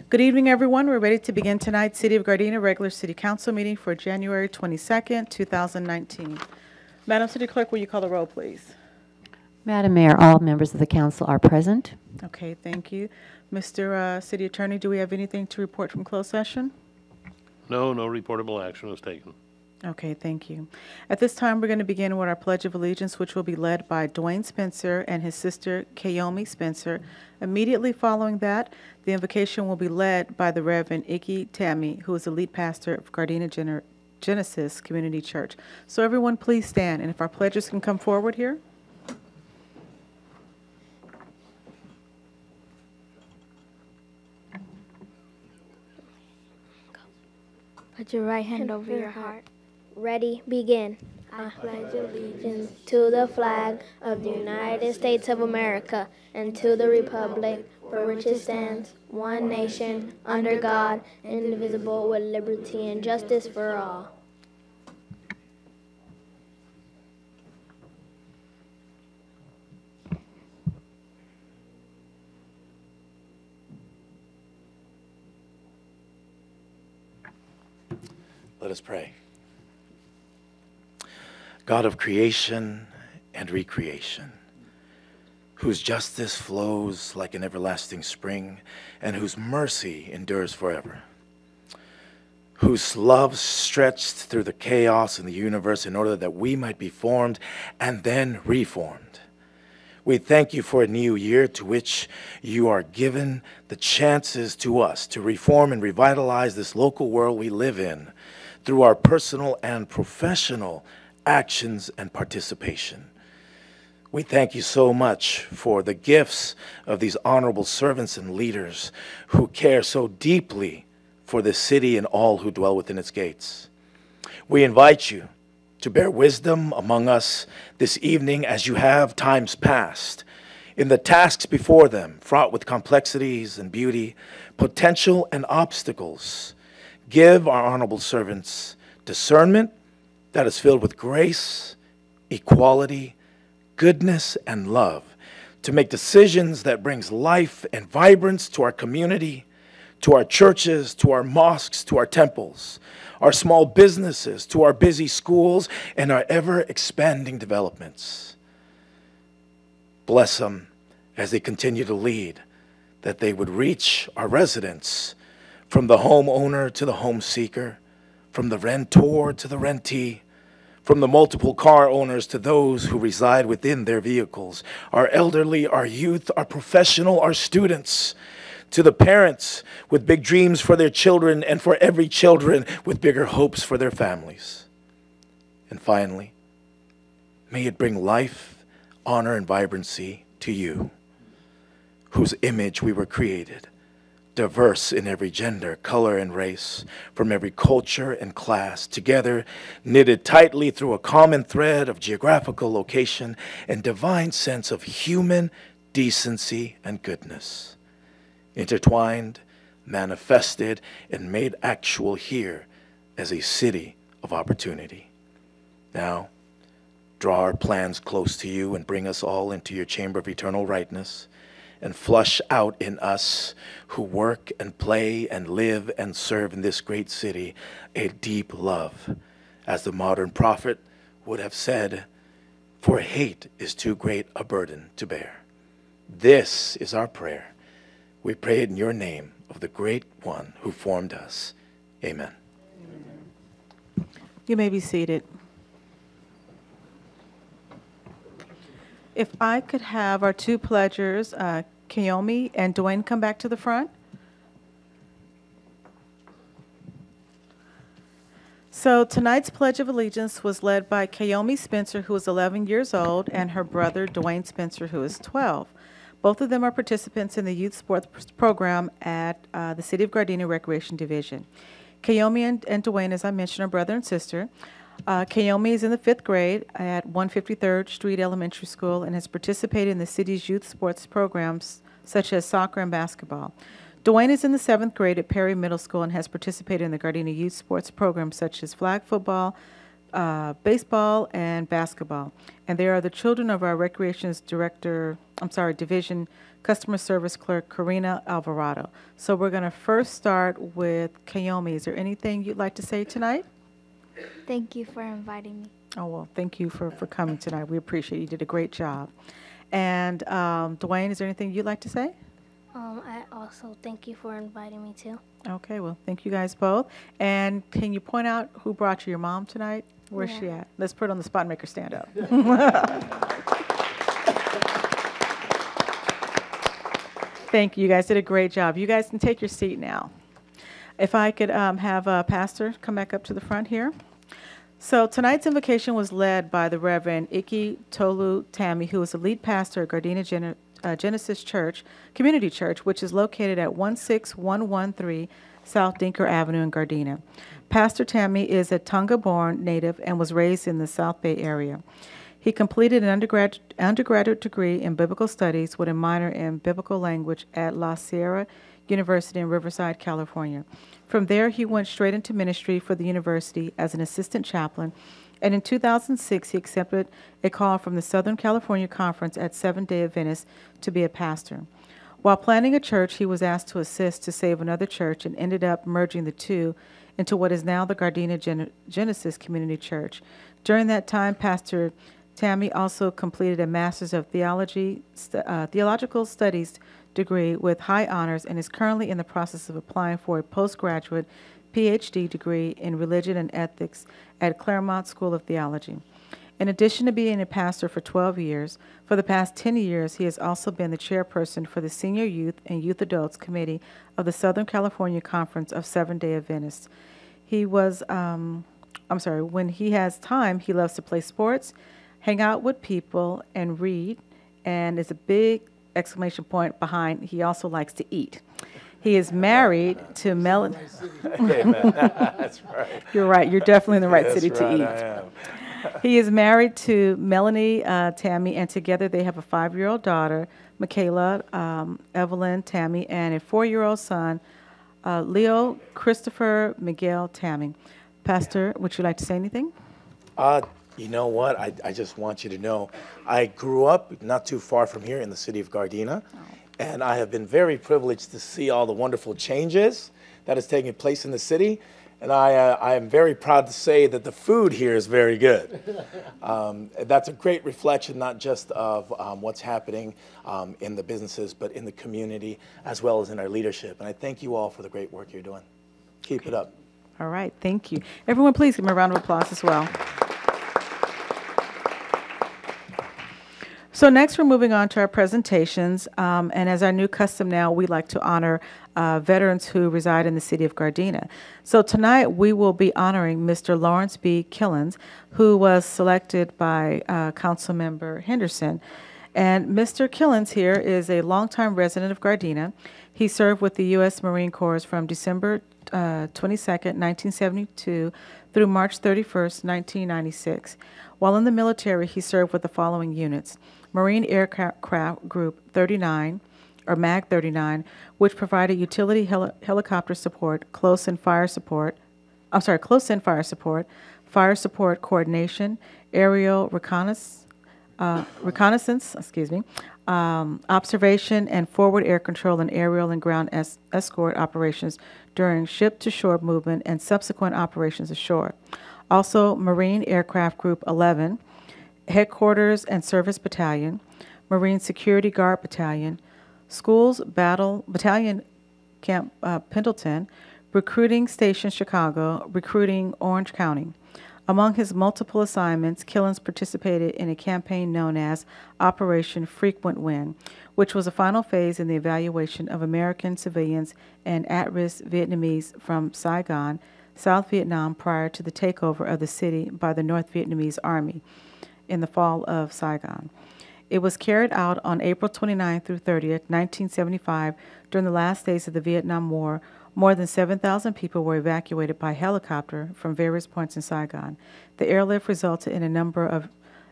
Good evening, everyone. We're ready to begin tonight's City of Gardena regular City Council meeting for January 22nd, 2019. Madam City Clerk, will you call the roll, please? Madam Mayor, all members of the council are present. Okay, thank you. Mr. City Attorney, do we have anything to report from closed session? No reportable action was taken. Okay, thank you. At this time, we're going to begin with our Pledge of Allegiance, which will be led by Dwayne Spencer and his sister, Kayomi Spencer. Immediately following that, the invocation will be led by the Reverend Iggy Tammy, who is the lead pastor of Gardena Genesis Community Church. So everyone, please stand, and if our pledges can come forward here. Put your right hand over your heart. Ready, begin. I pledge allegiance to the flag of the United States of America and to the republic for which it stands, one nation, under God, indivisible, with liberty and justice for all. Let us pray. God of creation and recreation, whose justice flows like an everlasting spring and whose mercy endures forever, whose love stretched through the chaos in the universe in order that we might be formed and then reformed. We thank you for a new year to which you are given the chances to us to reform and revitalize this local world we live in through our personal and professional actions and participation. We thank you so much for the gifts of these honorable servants and leaders who care so deeply for this city and all who dwell within its gates. We invite you to bear wisdom among us this evening as you have times past, in the tasks before them, fraught with complexities and beauty, potential and obstacles. Give our honorable servants discernment that is filled with grace, equality, goodness, and love to make decisions that brings life and vibrance to our community, to our churches, to our mosques, to our temples, our small businesses, to our busy schools, and our ever-expanding developments. Bless them as they continue to lead, that they would reach our residents, from the homeowner to the home seeker, from the rentor to the rentee, from the multiple car owners to those who reside within their vehicles, our elderly, our youth, our professional, our students, to the parents with big dreams for their children and for every children with bigger hopes for their families. And finally, may it bring life, honor, and vibrancy to you, whose image we were created, diverse in every gender, color, and race, from every culture and class, together knitted tightly through a common thread of geographical location and divine sense of human decency and goodness, intertwined, manifested, and made actual here as a city of opportunity. Now, draw our plans close to you and bring us all into your chamber of eternal rightness, and flush out in us who work and play and live and serve in this great city a deep love. As the modern prophet would have said, for hate is too great a burden to bear. This is our prayer. We pray it in your name of the great one who formed us. Amen. You may be seated. If I could have our two pledgers, Kayomi and Dwayne, come back to the front. So tonight's Pledge of Allegiance was led by Kayomi Spencer, who is 11 years old, and her brother, Dwayne Spencer, who is 12. Both of them are participants in the youth sports program at the City of Gardena Recreation Division. Kayomi and Dwayne, as I mentioned, are brother and sister. Kayomi is in the 5th grade at 153rd Street Elementary School and has participated in the city's youth sports programs such as soccer and basketball. Dwayne is in the 7th grade at Perry Middle School and has participated in the Gardena youth sports programs such as flag football, baseball and basketball. And they are the children of our Recreations Division Customer Service Clerk, Karina Alvarado. So we're going to first start with Kayomi. Is there anything you'd like to say tonight? Thank you for inviting me. Oh, well, thank you for coming tonight. We appreciate it. You did a great job. And Dwayne, is there anything you'd like to say? I also thank you for inviting me too. Okay, well, thank you guys both. And can you point out who brought you your mom tonight? Where's she at? Let's put her on the spot and make her stand up. Thank you. You guys did a great job. You guys can take your seat now. If I could have a pastor come back up to the front here. So tonight's invocation was led by the Reverend Iki Tolu Tammy, who is the lead pastor at Gardena Genesis Church, Community Church, which is located at 16113 South Dinker Avenue in Gardena. Pastor Tammy is a Tonga-born native and was raised in the South Bay area. He completed an undergraduate degree in biblical studies with a minor in biblical language at La Sierra University in Riverside, California. From there, he went straight into ministry for the university as an assistant chaplain, and in 2006, he accepted a call from the Southern California Conference at Seventh-day Adventist to be a pastor. While planning a church, he was asked to assist to save another church and ended up merging the two into what is now the Gardena Genesis Community Church. During that time, Pastor Tammy also completed a Master's of Theological Studies degree with high honors and is currently in the process of applying for a postgraduate PhD degree in religion and ethics at Claremont School of Theology. In addition to being a pastor for 12 years, for the past 10 years, he has also been the chairperson for the Senior Youth and Youth Adults Committee of the Southern California Conference of Seventh-day Adventists. When he has time, he loves to play sports, hang out with people, and read, and is a big exclamation point behind, he also likes to eat. He is married to Melanie. Amen. That's right. You're right. You're definitely in the right city That's to right, eat. I am. He is married to Melanie Tammy, and together they have a 5-year-old daughter, Michaela Evelyn Tammy, and a 4-year-old son, Leo Christopher Miguel Tammy. Pastor, would you like to say anything? You know what? I just want you to know, I grew up not too far from here in the city of Gardena, and I have been very privileged to see all the wonderful changes that is taking place in the city. And I am very proud to say that the food here is very good. That's a great reflection, not just of what's happening in the businesses, but in the community, as well as in our leadership. And I thank you all for the great work you're doing. Keep it up. All right. Thank you. Everyone, please give me a round of applause as well. So next, we're moving on to our presentations, and as our new custom now, we like to honor veterans who reside in the city of Gardena. So tonight, we will be honoring Mr. Lawrence B. Killens, who was selected by Councilmember Henderson. And Mr. Killens here is a longtime resident of Gardena. He served with the U.S. Marine Corps from December 22nd, 1972 through March 31st, 1996. While in the military, he served with the following units: Marine Aircraft Group 39, or MAG 39, which provided utility helicopter support, close-in fire support, fire support coordination, aerial reconnaissance, observation and forward air control and aerial and ground escort operations during ship-to-shore movement and subsequent operations ashore. Also, Marine Aircraft Group 11, Headquarters and Service Battalion, Marine Security Guard Battalion, Schools Battalion Camp Pendleton, Recruiting Station Chicago, Recruiting Orange County. Among his multiple assignments, Killens participated in a campaign known as Operation Frequent Win, which was a final phase in the evaluation of American civilians and at-risk Vietnamese from Saigon, South Vietnam, prior to the takeover of the city by the North Vietnamese Army in the fall of Saigon. It was carried out on April 29 through 30th, 1975. During the last days of the Vietnam War, more than 7,000 people were evacuated by helicopter from various points in Saigon. The airlift resulted in a number of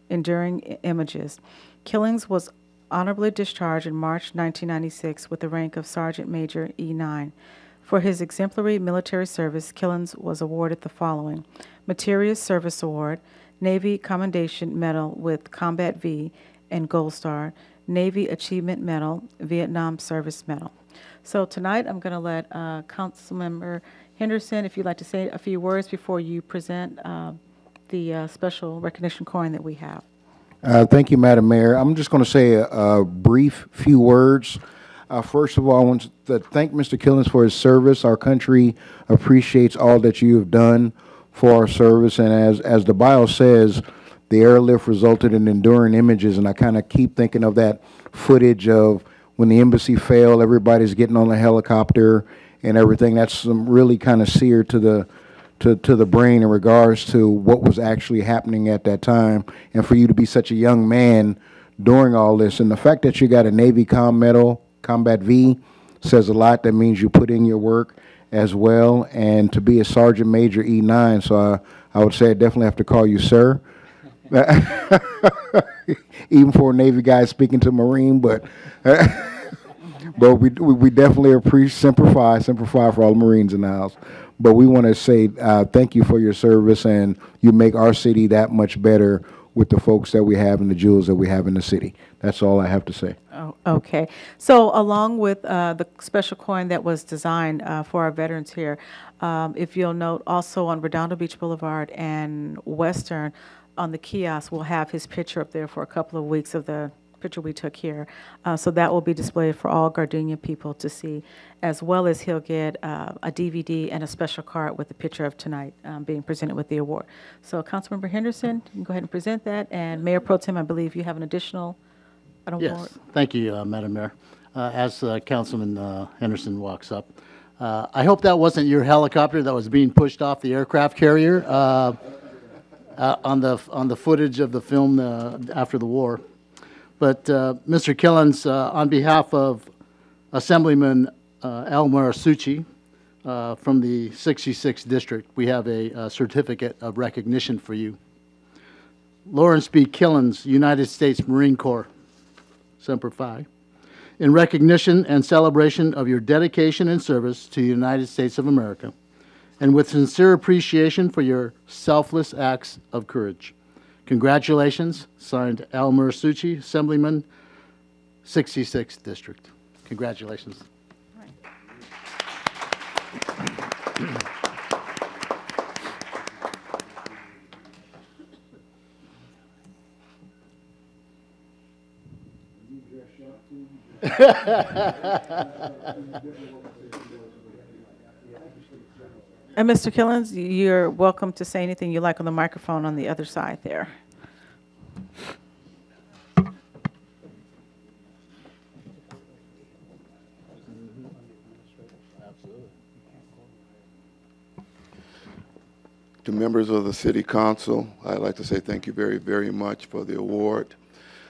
enduring images. Killens was honorably discharged in March 1996 with the rank of Sergeant Major E9. For his exemplary military service, Killens was awarded the following: Meritorious Service Award, Navy Commendation Medal with Combat V and Gold Star, Navy Achievement Medal, Vietnam Service Medal. So tonight, I'm going to let Councilmember Henderson, if you'd like to say a few words before you present the special recognition coin that we have. Thank you, Madam Mayor. I'm just going to say a brief few words. First of all, I want to thank Mr. Killens for his service. Our country appreciates all that you have done for our service. And as the bio says, the airlift resulted in enduring images. And I kind of keep thinking of that footage of when the embassy failed, everybody's getting on the helicopter and everything. That's some really kind of seared to the brain in regards to what was actually happening at that time. And for you to be such a young man during all this, and the fact that you got a Navy Com Medal, Combat V, says a lot. That means you put in your work as well. And to be a Sergeant Major E9, so I would say I definitely have to call you sir. Even for a Navy guy speaking to Marine, but we definitely appreciate simplify for all the Marines in the house. But we want to say thank you for your service, and you make our city that much better with the folks that we have and the jewels that we have in the city. That's all I have to say. Oh, okay. So along with the special coin that was designed for our veterans here, if you'll note, also on Redondo Beach Boulevard and Western, on the kiosk, we'll have his picture up there for a couple of weeks of the picture we took here. So that will be displayed for all Gardenia people to see, as well as he'll get a DVD and a special card with the picture of tonight being presented with the award. So Councilmember Henderson, you can go ahead and present that. And Mayor Pro Tem, I believe you have an additional award. Yes, thank you, Madam Mayor. As Councilman Henderson walks up, I hope that wasn't your helicopter that was being pushed off the aircraft carrier on the footage of the film after the war. But Mr. Killens, on behalf of Assemblyman Elmer Succi from the 66th District, we have a certificate of recognition for you. Lawrence B. Killens, United States Marine Corps, Semper Fi, in recognition and celebration of your dedication and service to the United States of America, and with sincere appreciation for your selfless acts of courage. Congratulations, signed Elmer Succi, Assemblyman, 66th District. Congratulations. And Mr. Killens, you're welcome to say anything you like on the microphone on the other side there. To members of the City Council, I'd like to say thank you very, very much for the award.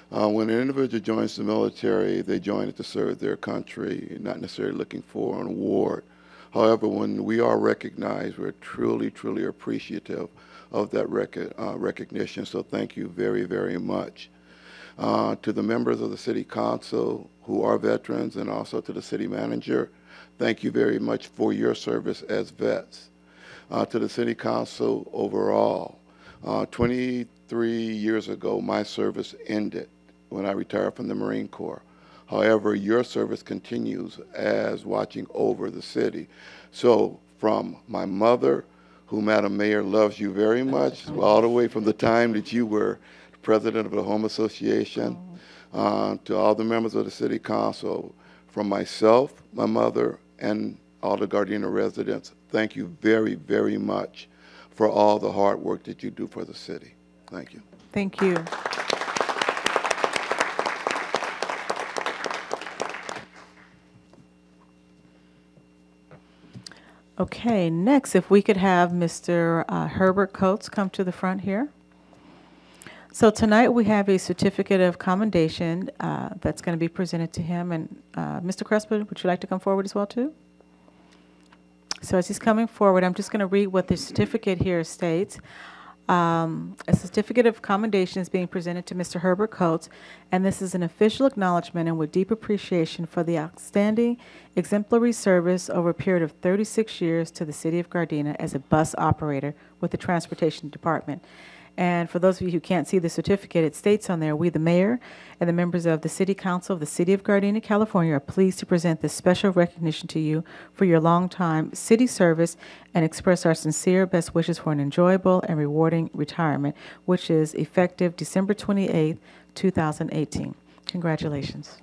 When an individual joins the military, they join it to serve their country, not necessarily looking for an award. However, when we are recognized, we're truly, truly appreciative of that recognition. So thank you very, very much. To the members of the City Council who are veterans, and also to the City Manager, thank you very much for your service as vets. To the City Council overall, 23 years ago, my service ended when I retired from the Marine Corps. However, your service continues as watching over the city. So from my mother, who, Madam Mayor, loves you very much, all the way from the time that you were president of the Home Association, to all the members of the City Council, from myself, my mother, and all the Gardena residents, thank you very, very much for all the hard work that you do for the city. Thank you. Thank you. Okay, next, if we could have Mr. Herbert Coates come to the front here. So tonight we have a certificate of commendation that's going to be presented to him. And Mr. Crespo, would you like to come forward as well, too? So as he's coming forward, I'm just going to read what the certificate here states. A certificate of commendation is being presented to Mr. Herbert Coates, and this is an official acknowledgement and with deep appreciation for the outstanding exemplary service over a period of 36 years to the City of Gardena as a bus operator with the Transportation Department. And for those of you who can't see the certificate, it states on there, we, the mayor, and the members of the City Council of the City of Gardena, California, are pleased to present this special recognition to you for your long-time city service and express our sincere best wishes for an enjoyable and rewarding retirement, which is effective December 28th, 2018. Congratulations.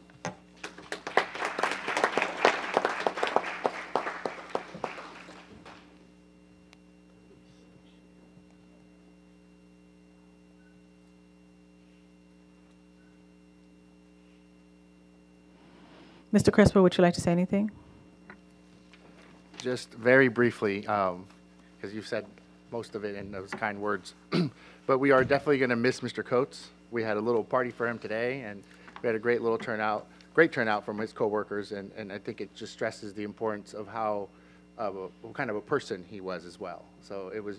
Mr. Crespo, would you like to say anything? Just very briefly, because you've said most of it in those kind words, but we are definitely going to miss Mr. Coates. We had a little party for him today, and we had a great little turnout, great turnout from his coworkers, and I think it just stresses the importance of what kind of a person he was as well. So it was,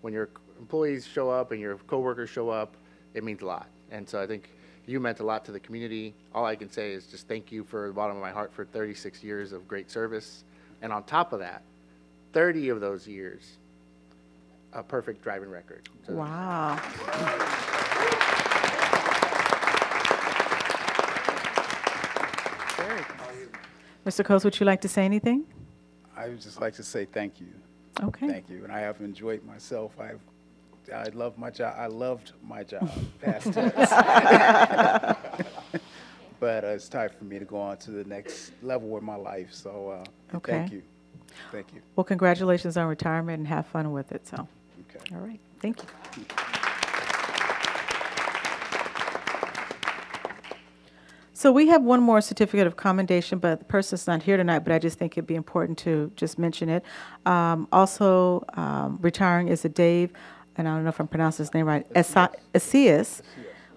when your employees show up and your coworkers show up, it means a lot. And so I think you meant a lot to the community. All I can say is just thank you from the bottom of my heart for 36 years of great service. And on top of that, 30 of those years, a perfect driving record. So wow. Mr. Coates, would you like to say anything? I would just like to say thank you. Okay. Thank you. And I have enjoyed myself. I love my job. I loved my job, past tense. But it's time for me to go on to the next level in my life. So okay. Thank you. Thank you. Well, congratulations on retirement and have fun with it. So, okay. All right. Thank you. So we have one more certificate of commendation, but the person's not here tonight, but I just think it'd be important to just mention it. Also retiring is a Dave, and I don't know if I'm pronouncing his name right, Asias,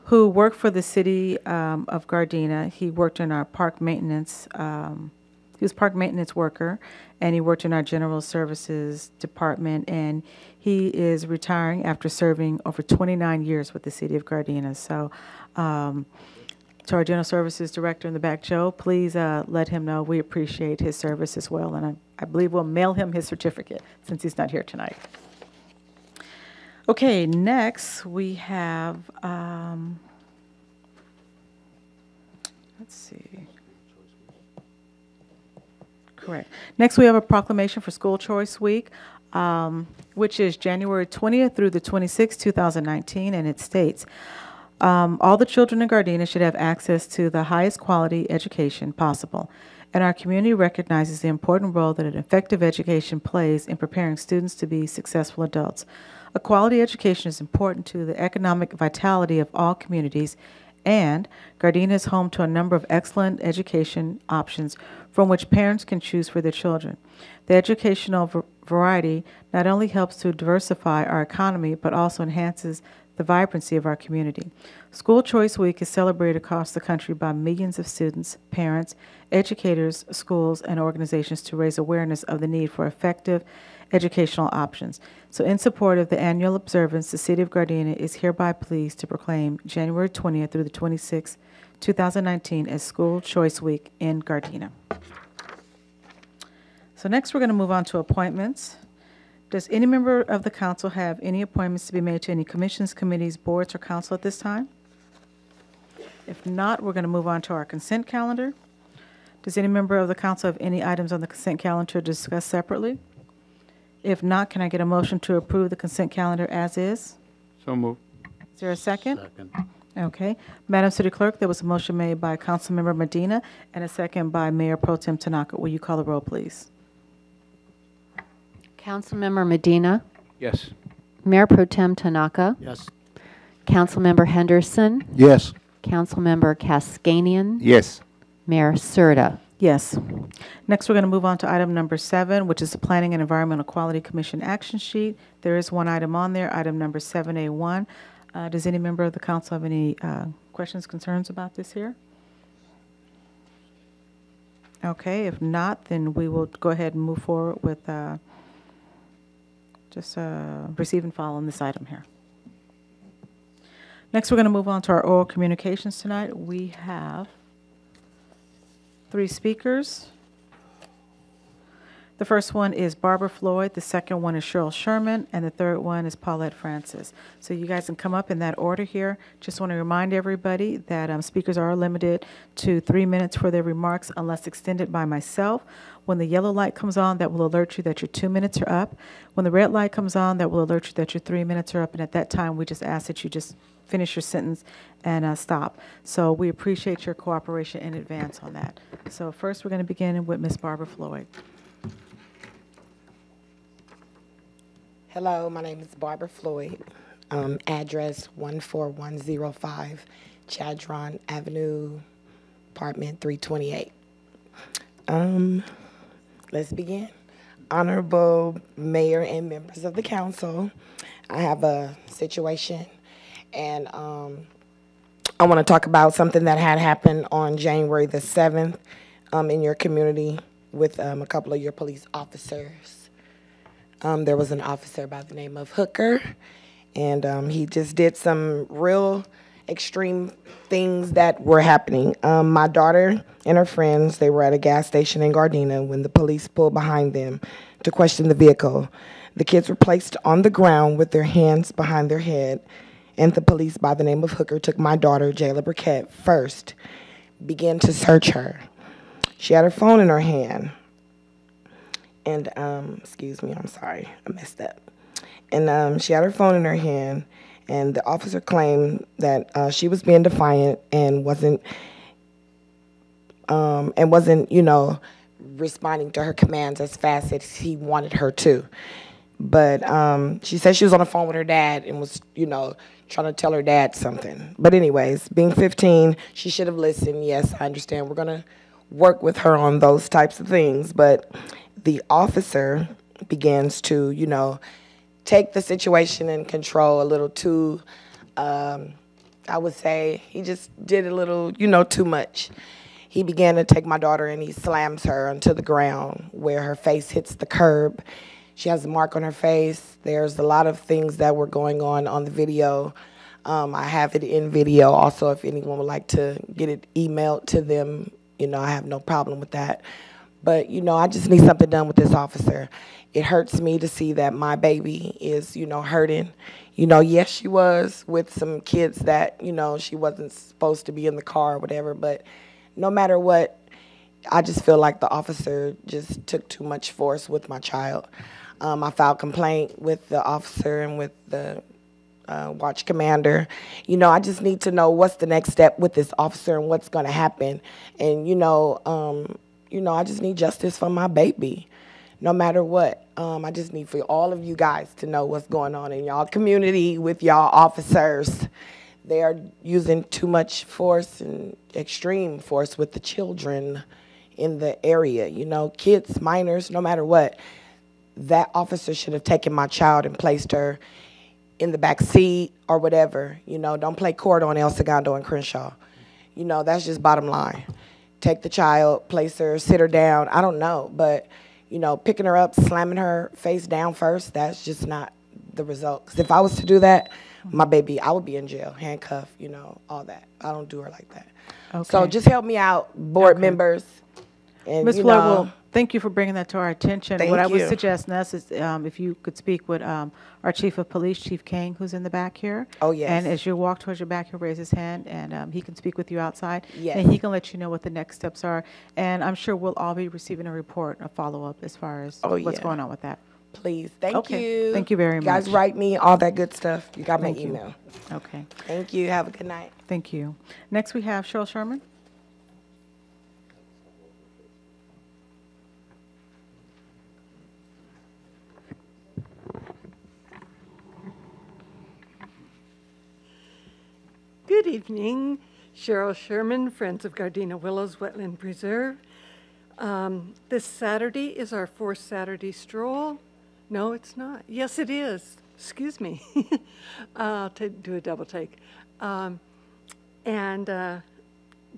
who worked for the City of Gardena. He worked in our park maintenance, he was park maintenance worker, and he worked in our general services department, and he is retiring after serving over 29 years with the City of Gardena. So to our General Services Director in the back, Joe, please let him know we appreciate his service as well, and I believe we'll mail him his certificate since he's not here tonight. Okay, next we have, let's see. Correct. Next we have a proclamation for School Choice Week, which is January 20th through the 26th, 2019, and it states, all the children in Gardena should have access to the highest quality education possible, and our community recognizes the important role that an effective education plays in preparing students to be successful adults. A quality education is important to the economic vitality of all communities, and Gardena is home to a number of excellent education options from which parents can choose for their children. The educational variety not only helps to diversify our economy, but also enhances the vibrancy of our community. School Choice Week is celebrated across the country by millions of students, parents, educators, schools, and organizations to raise awareness of the need for effective educational options. So in support of the annual observance, the City of Gardena is hereby pleased to proclaim January 20th through the 26th, 2019 as School Choice Week in Gardena. So next we're going to move on to appointments. Does any member of the council have any appointments to be made to any commissions, committees, boards, or council at this time? If not, we're going to move on to our consent calendar. Does any member of the council have any items on the consent calendar to discuss separately? If not, can I get a motion to approve the consent calendar as is? So moved. Is there a second? Second. Okay. Madam City Clerk, there was a motion made by Councilmember Medina and a second by Mayor Pro Tem Tanaka. Will you call the roll, please? Councilmember Medina, Yes. Mayor Pro Tem Tanaka, Yes. Councilmember Henderson, Yes. Councilmember Cascanian, Yes. Mayor Serta. Yes. Next, we're going to move on to item number 7, which is the Planning and Environmental Quality Commission action sheet. There is one item on there, item number 7A1. Does any member of the council have any questions, concerns about this here? Okay, if not, then we will go ahead and move forward with Just receive and file on this item here. Next, we're going to move on to our oral communications tonight. We have 3 speakers. The first one is Barbara Floyd, the second one is Cheryl Sherman, and the third one is Paulette Francis. So you guys can come up in that order here. Just want to remind everybody that speakers are limited to 3 minutes for their remarks unless extended by myself. When the yellow light comes on, that will alert you that your 2 minutes are up. When the red light comes on, that will alert you that your 3 minutes are up. And at that time, we just ask that you just finish your sentence and stop. So we appreciate your cooperation in advance on that. So first, we're going to begin with Ms. Barbara Floyd. Hello, my name is Barbara Floyd. Address 14105 Chadron Avenue, apartment 328. Let's begin. Honorable Mayor and members of the council, I have a situation, and I want to talk about something that had happened on January the 7th in your community with a couple of your police officers. There was an officer by the name of Hooker, and he just did some real extreme things that were happening. My daughter and her friends, they were at a gas station in Gardena when the police pulled behind them to question the vehicle. The kids were placed on the ground with their hands behind their head, and the police by the name of Hooker took my daughter, Jayla Burkett, first, began to search her. She had her phone in her hand. And, excuse me, I'm sorry, I messed up. And she had her phone in her hand, and the officer claimed that she was being defiant and wasn't, you know, responding to her commands as fast as he wanted her to. But she said she was on the phone with her dad and was, you know, trying to tell her dad something. But anyways, being 15, she should have listened. Yes, I understand. We're going to work with her on those types of things. But the officer begins to, you know, take the situation in control a little too, I would say he just did a little, you know, too much. He began to take my daughter and he slams her onto the ground where her face hits the curb. She has a mark on her face. There's a lot of things that were going on the video. I have it in video also if anyone would like to get it emailed to them. You know, I have no problem with that. But, you know, I just need something done with this officer. It hurts me to see that my baby is, you know, hurting. You know, yes, she was with some kids that, you know, she wasn't supposed to be in the car or whatever. But no matter what, I just feel like the officer just took too much force with my child. I filed complaint with the officer and with the watch commander. You know, I just need to know what's the next step with this officer and what's going to happen. And, you know, I just need justice for my baby, no matter what. I just need for all of you guys to know what's going on in y'all community with y'all officers. They are using too much force and extreme force with the children in the area. You know, kids, minors, no matter what. That officer should have taken my child and placed her in the back seat or whatever. You know, don't play court on El Segundo and Crenshaw. You know, that's just bottom line. Take the child, place her, sit her down. I don't know. But, you know, picking her up, slamming her face down first, that's just not the result. 'Cause if I was to do that, my baby, I would be in jail, handcuffed, you know, all that. I don't do her like that. Okay. So just help me out, board members. And, Ms. Floyd, well, thank you for bringing that to our attention. Thank what I you. would suggest, Ness, is if you could speak with our Chief of Police, Chief King, who's in the back here. Oh, yes. And as you walk towards your back, he'll raise his hand, and he can speak with you outside. Yes. And he can let you know what the next steps are. And I'm sure we'll all be receiving a report, a follow-up as far as what's going on with that. Please. Thank you. Thank you very much. You guys write me all that good stuff. You got my email. Okay. Thank you. Have a good night. Thank you. Next, we have Cheryl Sherman. Good evening, Cheryl Sherman, Friends of Gardena Willows Wetland Preserve. This Saturday is our fourth Saturday stroll. No, it's not. Yes, it is. Excuse me. I'll do a double take.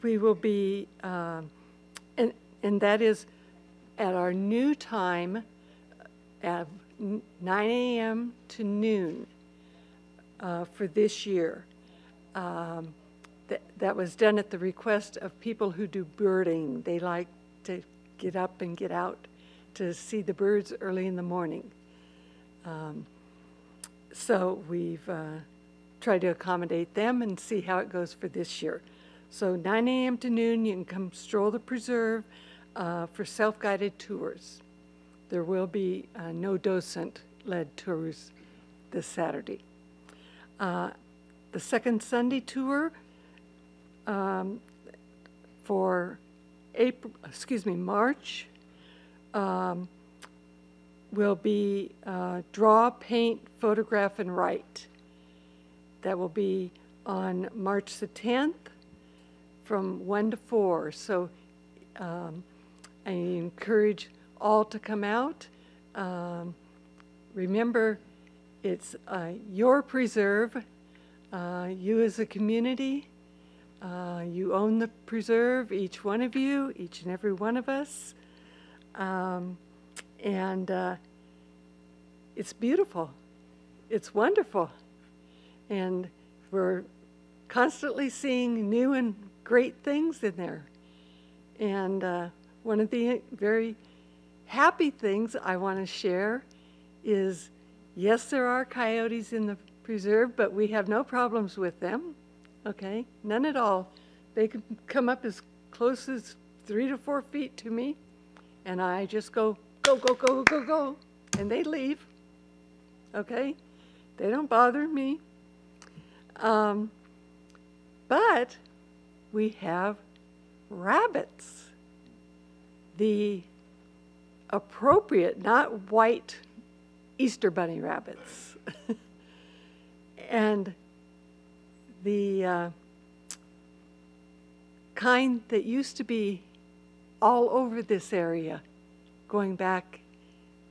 We will be, and that is at our new time of 9 a.m. to noon for this year. That was done at the request of people who do birding. They like to get up and get out to see the birds early in the morning. So we've tried to accommodate them and see how it goes for this year. So 9 a.m. to noon, you can come stroll the preserve for self-guided tours. There will be no docent-led tours this Saturday. The second Sunday tour for March will be draw, paint, photograph, and write. That will be on March the 10th from 1 to 4. So I encourage all to come out. Remember, it's your preserve. You as a community, you own the preserve, each one of you, each and every one of us. It's beautiful. It's wonderful. And we're constantly seeing new and great things in there. And one of the very happy things I want to share is, yes, there are coyotes in the preserve, but we have no problems with them, okay? None at all. They can come up as close as 3 to 4 feet to me, and I just go, go, go, go, go, go, and they leave, okay? They don't bother me. But we have rabbits. The appropriate, not white Easter bunny rabbits. And the kind that used to be all over this area going back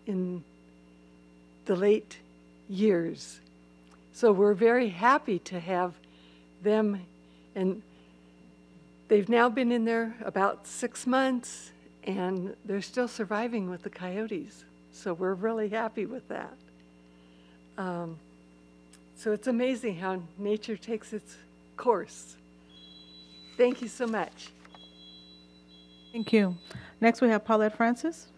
in the late years. So we're very happy to have them, and they've now been in there about 6 months, and they're still surviving with the coyotes. So we're really happy with that. So it's amazing how nature takes its course. Thank you so much. Thank you. Next, we have Paulette Francis.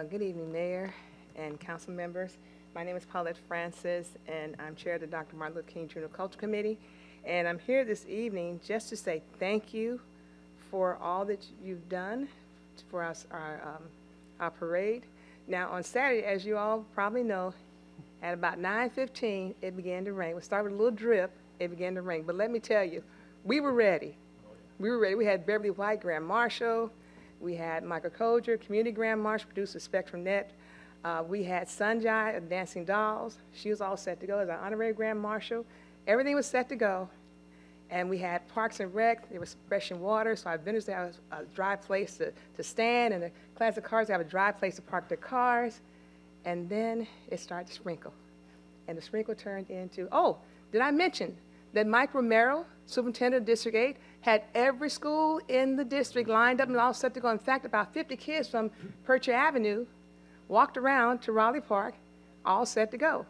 Good evening, Mayor and council members. My name is Paulette Francis, and I'm chair of the Dr. Martin Luther King Jr. Culture Committee. And I'm here this evening just to say thank you for all that you've done for us, our parade. Now, on Saturday, as you all probably know, at about 9:15, it began to rain. We started with a little drip. It began to rain. But let me tell you, we were ready. We were ready. We had Beverly White, Grand Marshal. We had Michael Koger, Community Grand Marshal, producer Spectrum Net. We had Sunjai of Dancing Dolls. She was all set to go as our honorary Grand Marshal. Everything was set to go. And we had Parks and Rec. There was fresh and water, so our vendors have a dry place to stand, and the classic cars have a dry place to park their cars. And then it started to sprinkle. And the sprinkle turned into, oh, did I mention that Mike Romero, superintendent of District 8, had every school in the district lined up and all set to go. In fact, about 50 kids from Percher Avenue walked around to Raleigh Park, all set to go.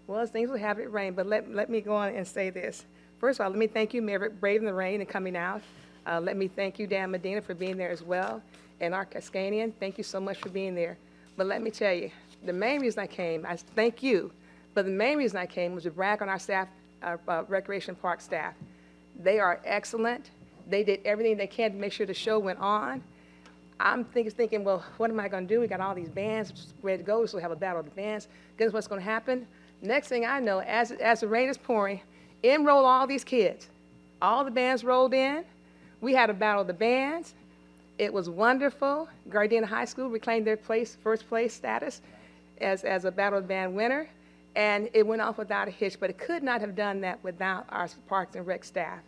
Well, as things will have it rain, but let me go on and say this. First of all, let me thank you, Mayor, braving the rain and coming out. Let me thank you, Dan Medina, for being there as well. And our Cascadian, thank you so much for being there. But let me tell you, the main reason I came, I thank you, but the main reason I came was to brag on our staff, our Recreation Park staff. They are excellent. They did everything they can to make sure the show went on. I'm thinking, well, what am I going to do? We got all these bands ready to go, so we have a battle of the bands. Guess what's going to happen? Next thing I know, as the rain is pouring, in roll all these kids. All the bands rolled in. We had a battle of the bands. It was wonderful. Gardena High School reclaimed their first place status as a battle of the band winner. And it went off without a hitch, but it could not have done that without our Parks and Rec staff.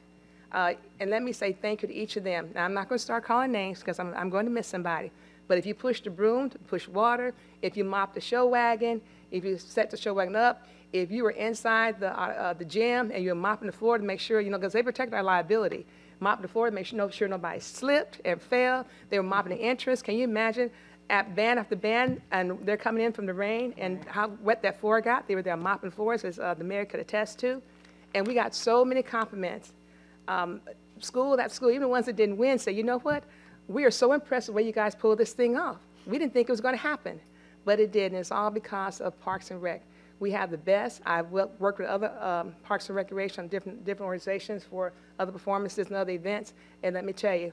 And let me say thank you to each of them. Now, I'm not going to start calling names because I'm going to miss somebody. But if you push the broom to push water, if you mop the show wagon, if you set the show wagon up, if you were inside the gym and you're mopping the floor to make sure, because they protect our liability. mopping the floor to make sure nobody slipped and fell. They were mopping the entrance. Can you imagine at band after band, and they're coming in from the rain, and how wet that floor got? They were there mopping floors, as the mayor could attest to. And we got so many compliments. School after school, even the ones that didn't win, say, you know what? We are so impressed with the way you guys pulled this thing off. We didn't think it was going to happen, but it did, and it's all because of Parks and Rec. We have the best. I've worked with other Parks and Recreation, different organizations for other performances and other events, and let me tell you,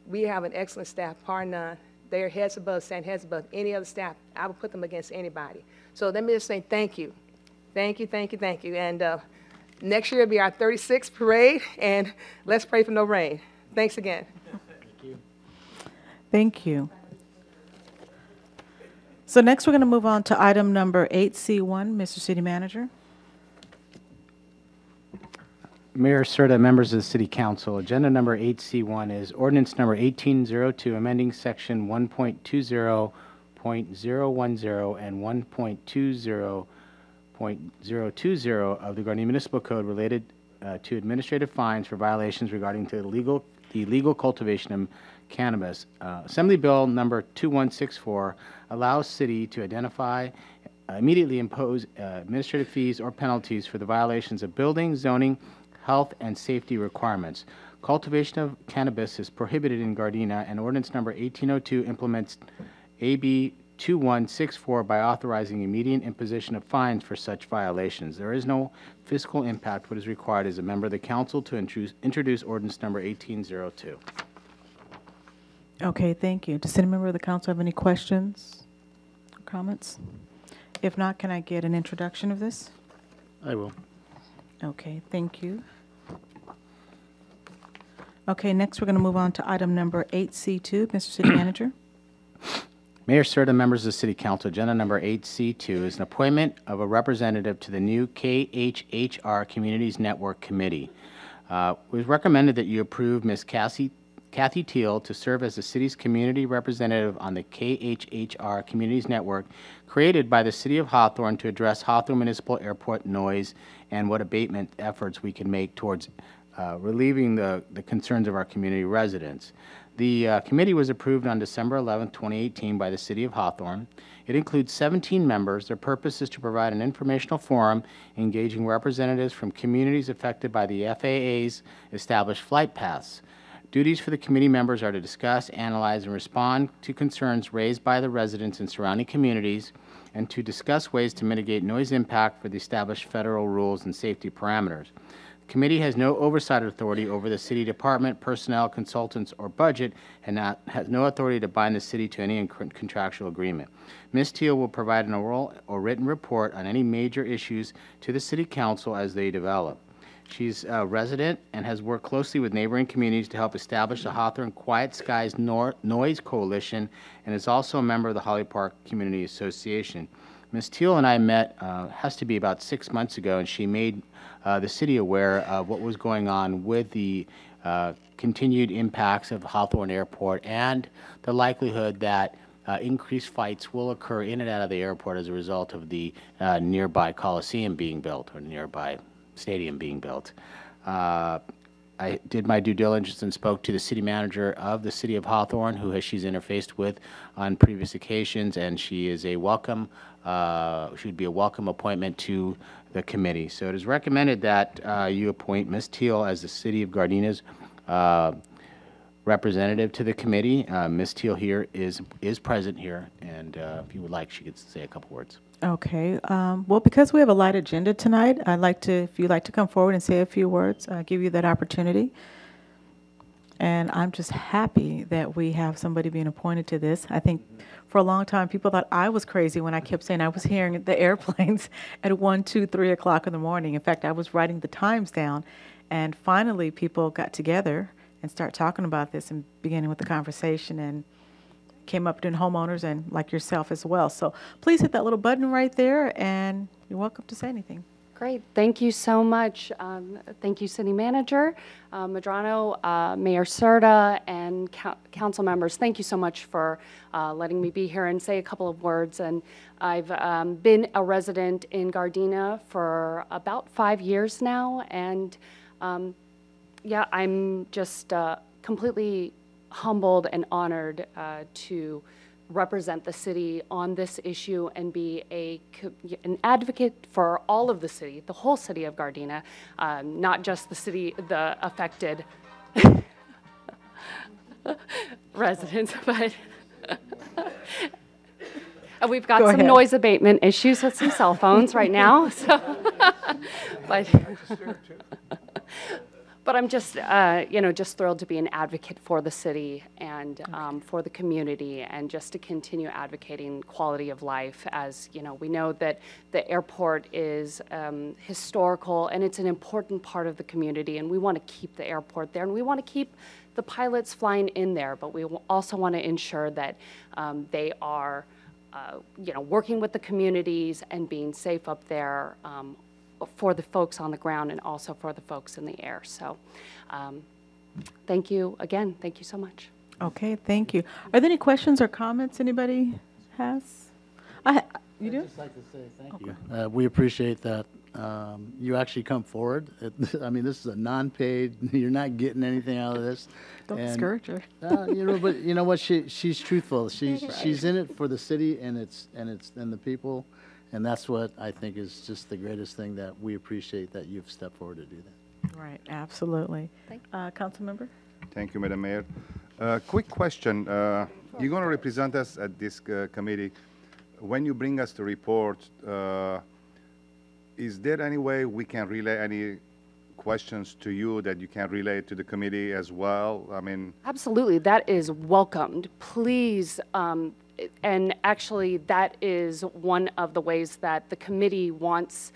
we have an excellent staff, par none. They are heads above, stand heads above any other staff. I would put them against anybody. So let me just say thank you. Thank you, thank you, thank you. And next year will be our 36th parade, and let's pray for no rain. Thanks again. Thank you. Thank you. So next we're going to move on to item number 8C1, Mr. City Manager. Mayor Serta, members of the City Council, agenda number 8C1 is ordinance number 1802, amending section 1.20.010 and 1.20.020 of the Gardena Municipal Code related to administrative fines for violations regarding to the illegal cultivation of cannabis. Assembly Bill number 2164 allows city to identify, immediately impose administrative fees or penalties for the violations of building, zoning, health, and safety requirements. Cultivation of cannabis is prohibited in Gardena, and ordinance number 1802 implements AB 2164 by authorizing immediate imposition of fines for such violations. There is no fiscal impact. What is required is a member of the council to introduce ordinance number 1802. Okay, thank you. Does any member of the council have any questions or comments? If not, can I get an introduction of this? I will. Okay, thank you. Okay, next we're going to move on to item number 8C2. Mr. City Manager. Mayor Serta, members of the City Council, agenda number 8C2 is an appointment of a representative to the new KHHR Communities Network Committee. It was recommended that you approve Ms. Kathy Teal to serve as the city's community representative on the KHHR Communities Network created by the City of Hawthorne to address Hawthorne Municipal Airport noise and what abatement efforts we can make towards relieving the concerns of our community residents. The committee was approved on December 11, 2018 by the City of Hawthorne. It includes 17 members. Their purpose is to provide an informational forum engaging representatives from communities affected by the FAA's established flight paths. Duties for the committee members are to discuss, analyze, and respond to concerns raised by the residents in surrounding communities, and to discuss ways to mitigate noise impact for the established federal rules and safety parameters. The committee has no oversight authority over the city department, personnel, consultants, or budget, and has no authority to bind the city to any contractual agreement. Ms. Teal will provide an oral or written report on any major issues to the City Council as they develop. She's a resident and has worked closely with neighboring communities to help establish the Hawthorne Quiet Skies Noise Coalition, and is also a member of the Holly Park Community Association. Ms. Teal and I met, has to be about 6 months ago, and she made the city aware of what was going on with the continued impacts of Hawthorne Airport and the likelihood that increased flights will occur in and out of the airport as a result of the nearby Coliseum being built, or nearby stadium being built. I did my due diligence and spoke to the city manager of the City of Hawthorne, who she's interfaced with on previous occasions, and she is a welcome, she would be a welcome appointment to the committee. So it is recommended that you appoint Ms. Teal as the City of Gardena's representative to the committee. Ms. Teal here is present here, and if you would like, she could say a couple words. Okay. Well, because we have a light agenda tonight, I'd like to, if you'd like to come forward and say a few words, give you that opportunity. And I'm just happy that we have somebody being appointed to this. I think for a long time, people thought I was crazy when I kept saying I was hearing the airplanes at 1, 2, 3 o'clock in the morning. In fact, I was writing the times down. And finally, people got together and start talking about this and beginning with the conversation, and came up to homeowners and like yourself as well. So please hit that little button right there, and you're welcome to say anything. Great. Thank you so much. Thank you, City Manager Medrano, Mayor Serta, and council members. Thank you so much for letting me be here and say a couple of words. And I've been a resident in Gardena for about 5 years now, and Yeah, I'm just completely humbled and honored to represent the city on this issue and be an advocate for all of the city, the whole city of Gardena, not just the affected residents, but we've got some noise abatement issues with some cell phones right now. So, but I'm just, just thrilled to be an advocate for the city and for the community, and just to continue advocating quality of life. As we know that the airport is historical and it's an important part of the community, and we want to keep the airport there, and we want to keep the pilots flying in there, but we also want to ensure that they are, working with the communities and being safe up there for the folks on the ground and also for the folks in the air. So thank you again. Thank you so much. Okay, thank you. Are there any questions or comments anybody has? You do? I'd just like to say thank you. We appreciate that you actually come forward. I mean, this is a non-paid. You're not getting anything out of this. Don't discourage her. But you know what? She's truthful. She's in it for the city and the people, and that's what I think is just the greatest thing that we appreciate, that you've stepped forward to do that. Right. Absolutely. Council member. Thank you, Madam Mayor. Quick question. You're going to represent us at this committee. When you bring us the report, is there any way we can relay any questions to you that you can relay to the committee as well? I mean, absolutely, that is welcomed. Please, and actually, that is one of the ways that the committee wants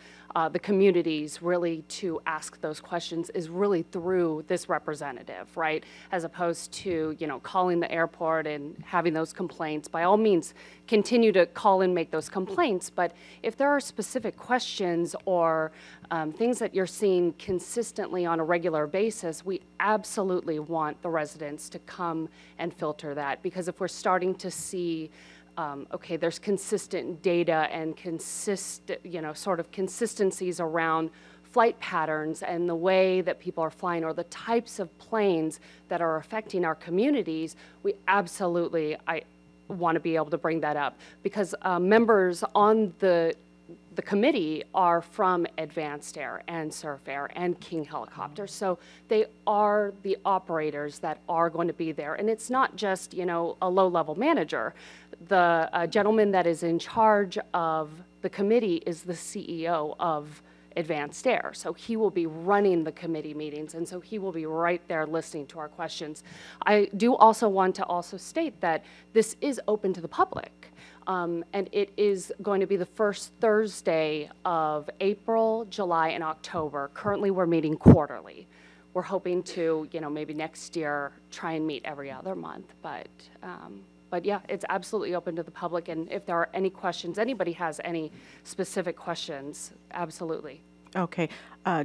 the communities really to ask those questions, is really through this representative, right? As opposed to, calling the airport and having those complaints. By all means, continue to call and make those complaints, but if there are specific questions or things that you're seeing consistently on a regular basis, we absolutely want the residents to come and filter that, because if we're starting to see okay, there's consistent data and sort of consistencies around flight patterns and the way that people are flying, or the types of planes that are affecting our communities, we absolutely, I want to be able to bring that up, because members on the committee are from Advanced Air and Surf Air and King Helicopter. So they are the operators that are going to be there. And it's not just, a low-level manager. The gentleman that is in charge of the committee is the CEO of Advanced Air. So he will be running the committee meetings, and so he will be right there listening to our questions. I do also want to state that this is open to the public. And it is going to be the first Thursday of April, July, and October. Currently, we're meeting quarterly. We're hoping to, maybe next year try and meet every other month. But yeah, it's absolutely open to the public. And if there are any questions, anybody has any specific questions, absolutely. Okay,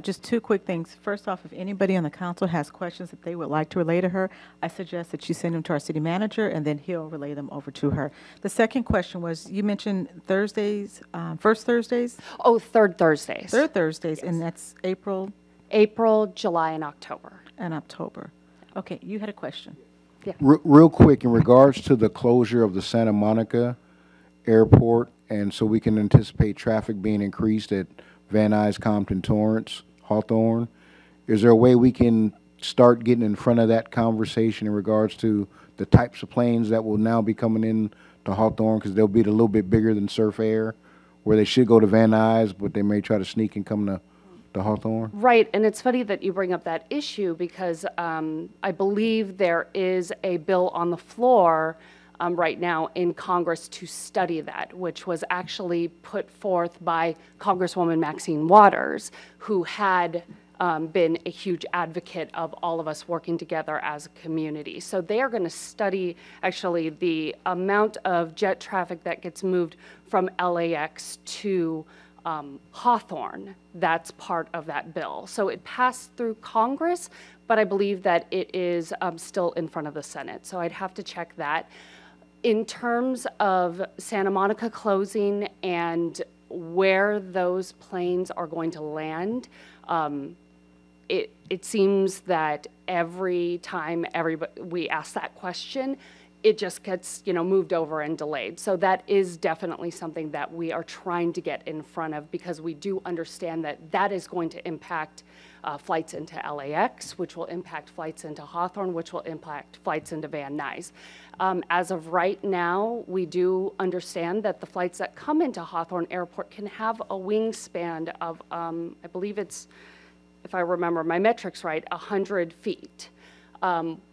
just two quick things. First off, if anybody on the council has questions that they would like to relay to her, I suggest that you send them to our city manager, and then he'll relay them over to her. The second question was, you mentioned Thursdays, first Thursdays? Oh, third Thursdays. Third Thursdays, yes. And that's April? April, July, and October. And October. Okay, you had a question. Yeah. Real quick, in regards to the closure of the Santa Monica Airport, and so we can anticipate traffic being increased at Van Nuys, Compton, Torrance, Hawthorne. Is there a way we can start getting in front of that conversation in regards to the types of planes that will now be coming in to Hawthorne, because they'll be a little bit bigger than Surf Air, where they should go to Van Nuys, but they may try to sneak and come to Hawthorne? Right, and it's funny that you bring up that issue, because I believe there is a bill on the floor right now in Congress to study that, which was actually put forth by Congresswoman Maxine Waters, who had been a huge advocate of all of us working together as a community. So they are going to study actually the amount of jet traffic that gets moved from LAX to Hawthorne. That's part of that bill. So it passed through Congress, but I believe that it is still in front of the Senate. So I'd have to check that. In terms of Santa Monica closing and where those planes are going to land, it seems that every time we ask that question, it just gets, moved over and delayed. So that is definitely something that we are trying to get in front of, because we do understand that that is going to impact flights into LAX, which will impact flights into Hawthorne, which will impact flights into Van Nuys. As of right now, we do understand that the flights that come into Hawthorne Airport can have a wingspan of, I believe it's, if I remember my metrics right, 100 feet,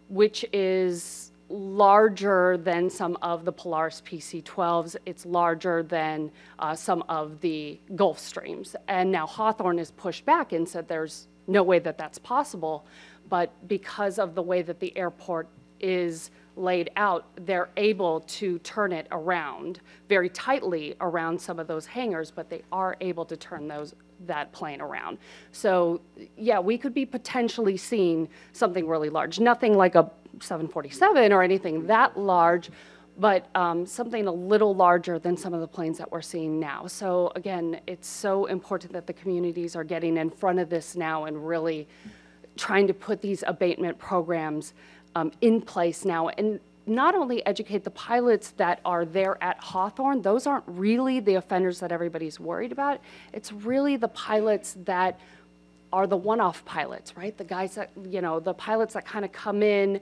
which is larger than some of the Polaris PC-12s. It's larger than some of the Gulfstreams. And now Hawthorne is pushed back and said there's no way that that's possible. But because of the way that the airport is laid out, they're able to turn it around very tightly around some of those hangars, but they are able to turn that plane around. So yeah, we could be potentially seeing something really large. Nothing like a 747 or anything that large, but something a little larger than some of the planes that we're seeing now. So again, it's so important that the communities are getting in front of this now and really trying to put these abatement programs in place now, and not only educate the pilots that are there at Hawthorne. Those aren't really the offenders that everybody's worried about. It's really the pilots that are the one-off pilots, right? The guys that, the pilots that kind of come in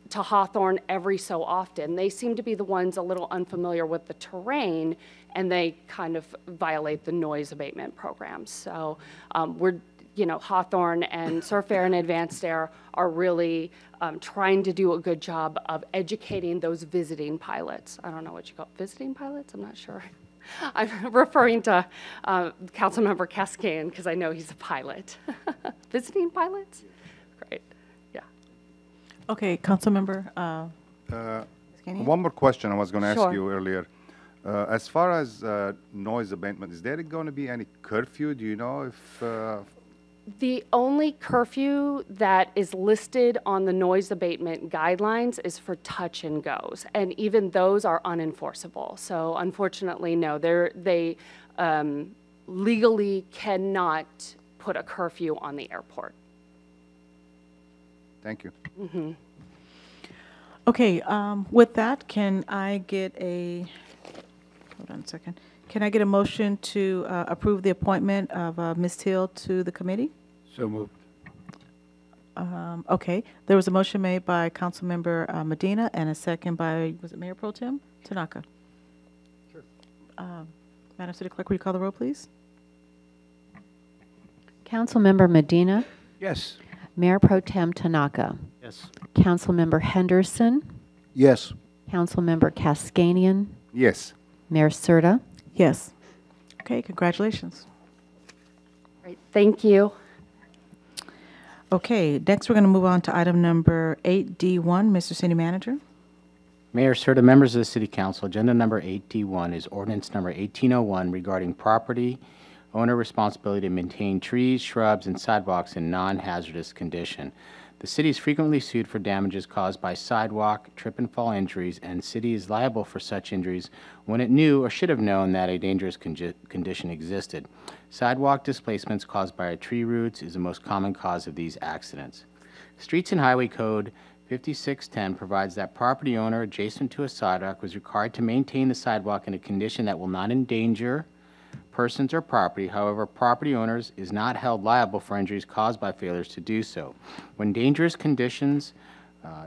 to Hawthorne every so often. They seem to be the ones a little unfamiliar with the terrain, and they kind of violate the noise abatement programs. So Hawthorne and Surf Air and Advanced Air are really trying to do a good job of educating those visiting pilots. I don't know what you call visiting pilots, I'm not sure. I'm referring to Councilmember Cascan because I know he's a pilot. Visiting pilots? Great, yeah. Okay, Councilmember. One more question I was going to Sure. ask you earlier. As far as noise abatement, is there going to be any curfew? Do you know if... The only curfew that is listed on the noise abatement guidelines is for touch and goes, and even those are unenforceable. So unfortunately, no, they legally cannot put a curfew on the airport. Thank you. Mm-hmm. Okay, with that, can I get a, hold on a second. Can I get a motion to approve the appointment of Ms. Teal to the committee? So moved. Okay, there was a motion made by Councilmember Medina and a second by, was it Mayor Pro Tem Tanaka? Sure. Madam City Clerk, will you call the roll, please? Councilmember Medina. Yes. Mayor Pro Tem Tanaka. Yes. Councilmember Henderson. Yes. Councilmember Cascanian. Yes. Mayor Serta. Yes. Okay, congratulations. Great, thank you. Okay, next we're going to move on to item number 8D1. Mr. City Manager. Mayor, Serta, members of the City Council, agenda number 8D1 is ordinance number 1801 regarding property owner responsibility to maintain trees, shrubs, and sidewalks in non-hazardous condition. The city is frequently sued for damages caused by sidewalk, trip and fall injuries, and city is liable for such injuries when it knew or should have known that a dangerous condition existed. Sidewalk displacements caused by tree roots is the most common cause of these accidents. Streets and Highway Code 5610 provides that property owner adjacent to a sidewalk was required to maintain the sidewalk in a condition that will not endanger persons or property. However, property owners is not held liable for injuries caused by failures to do so. When dangerous conditions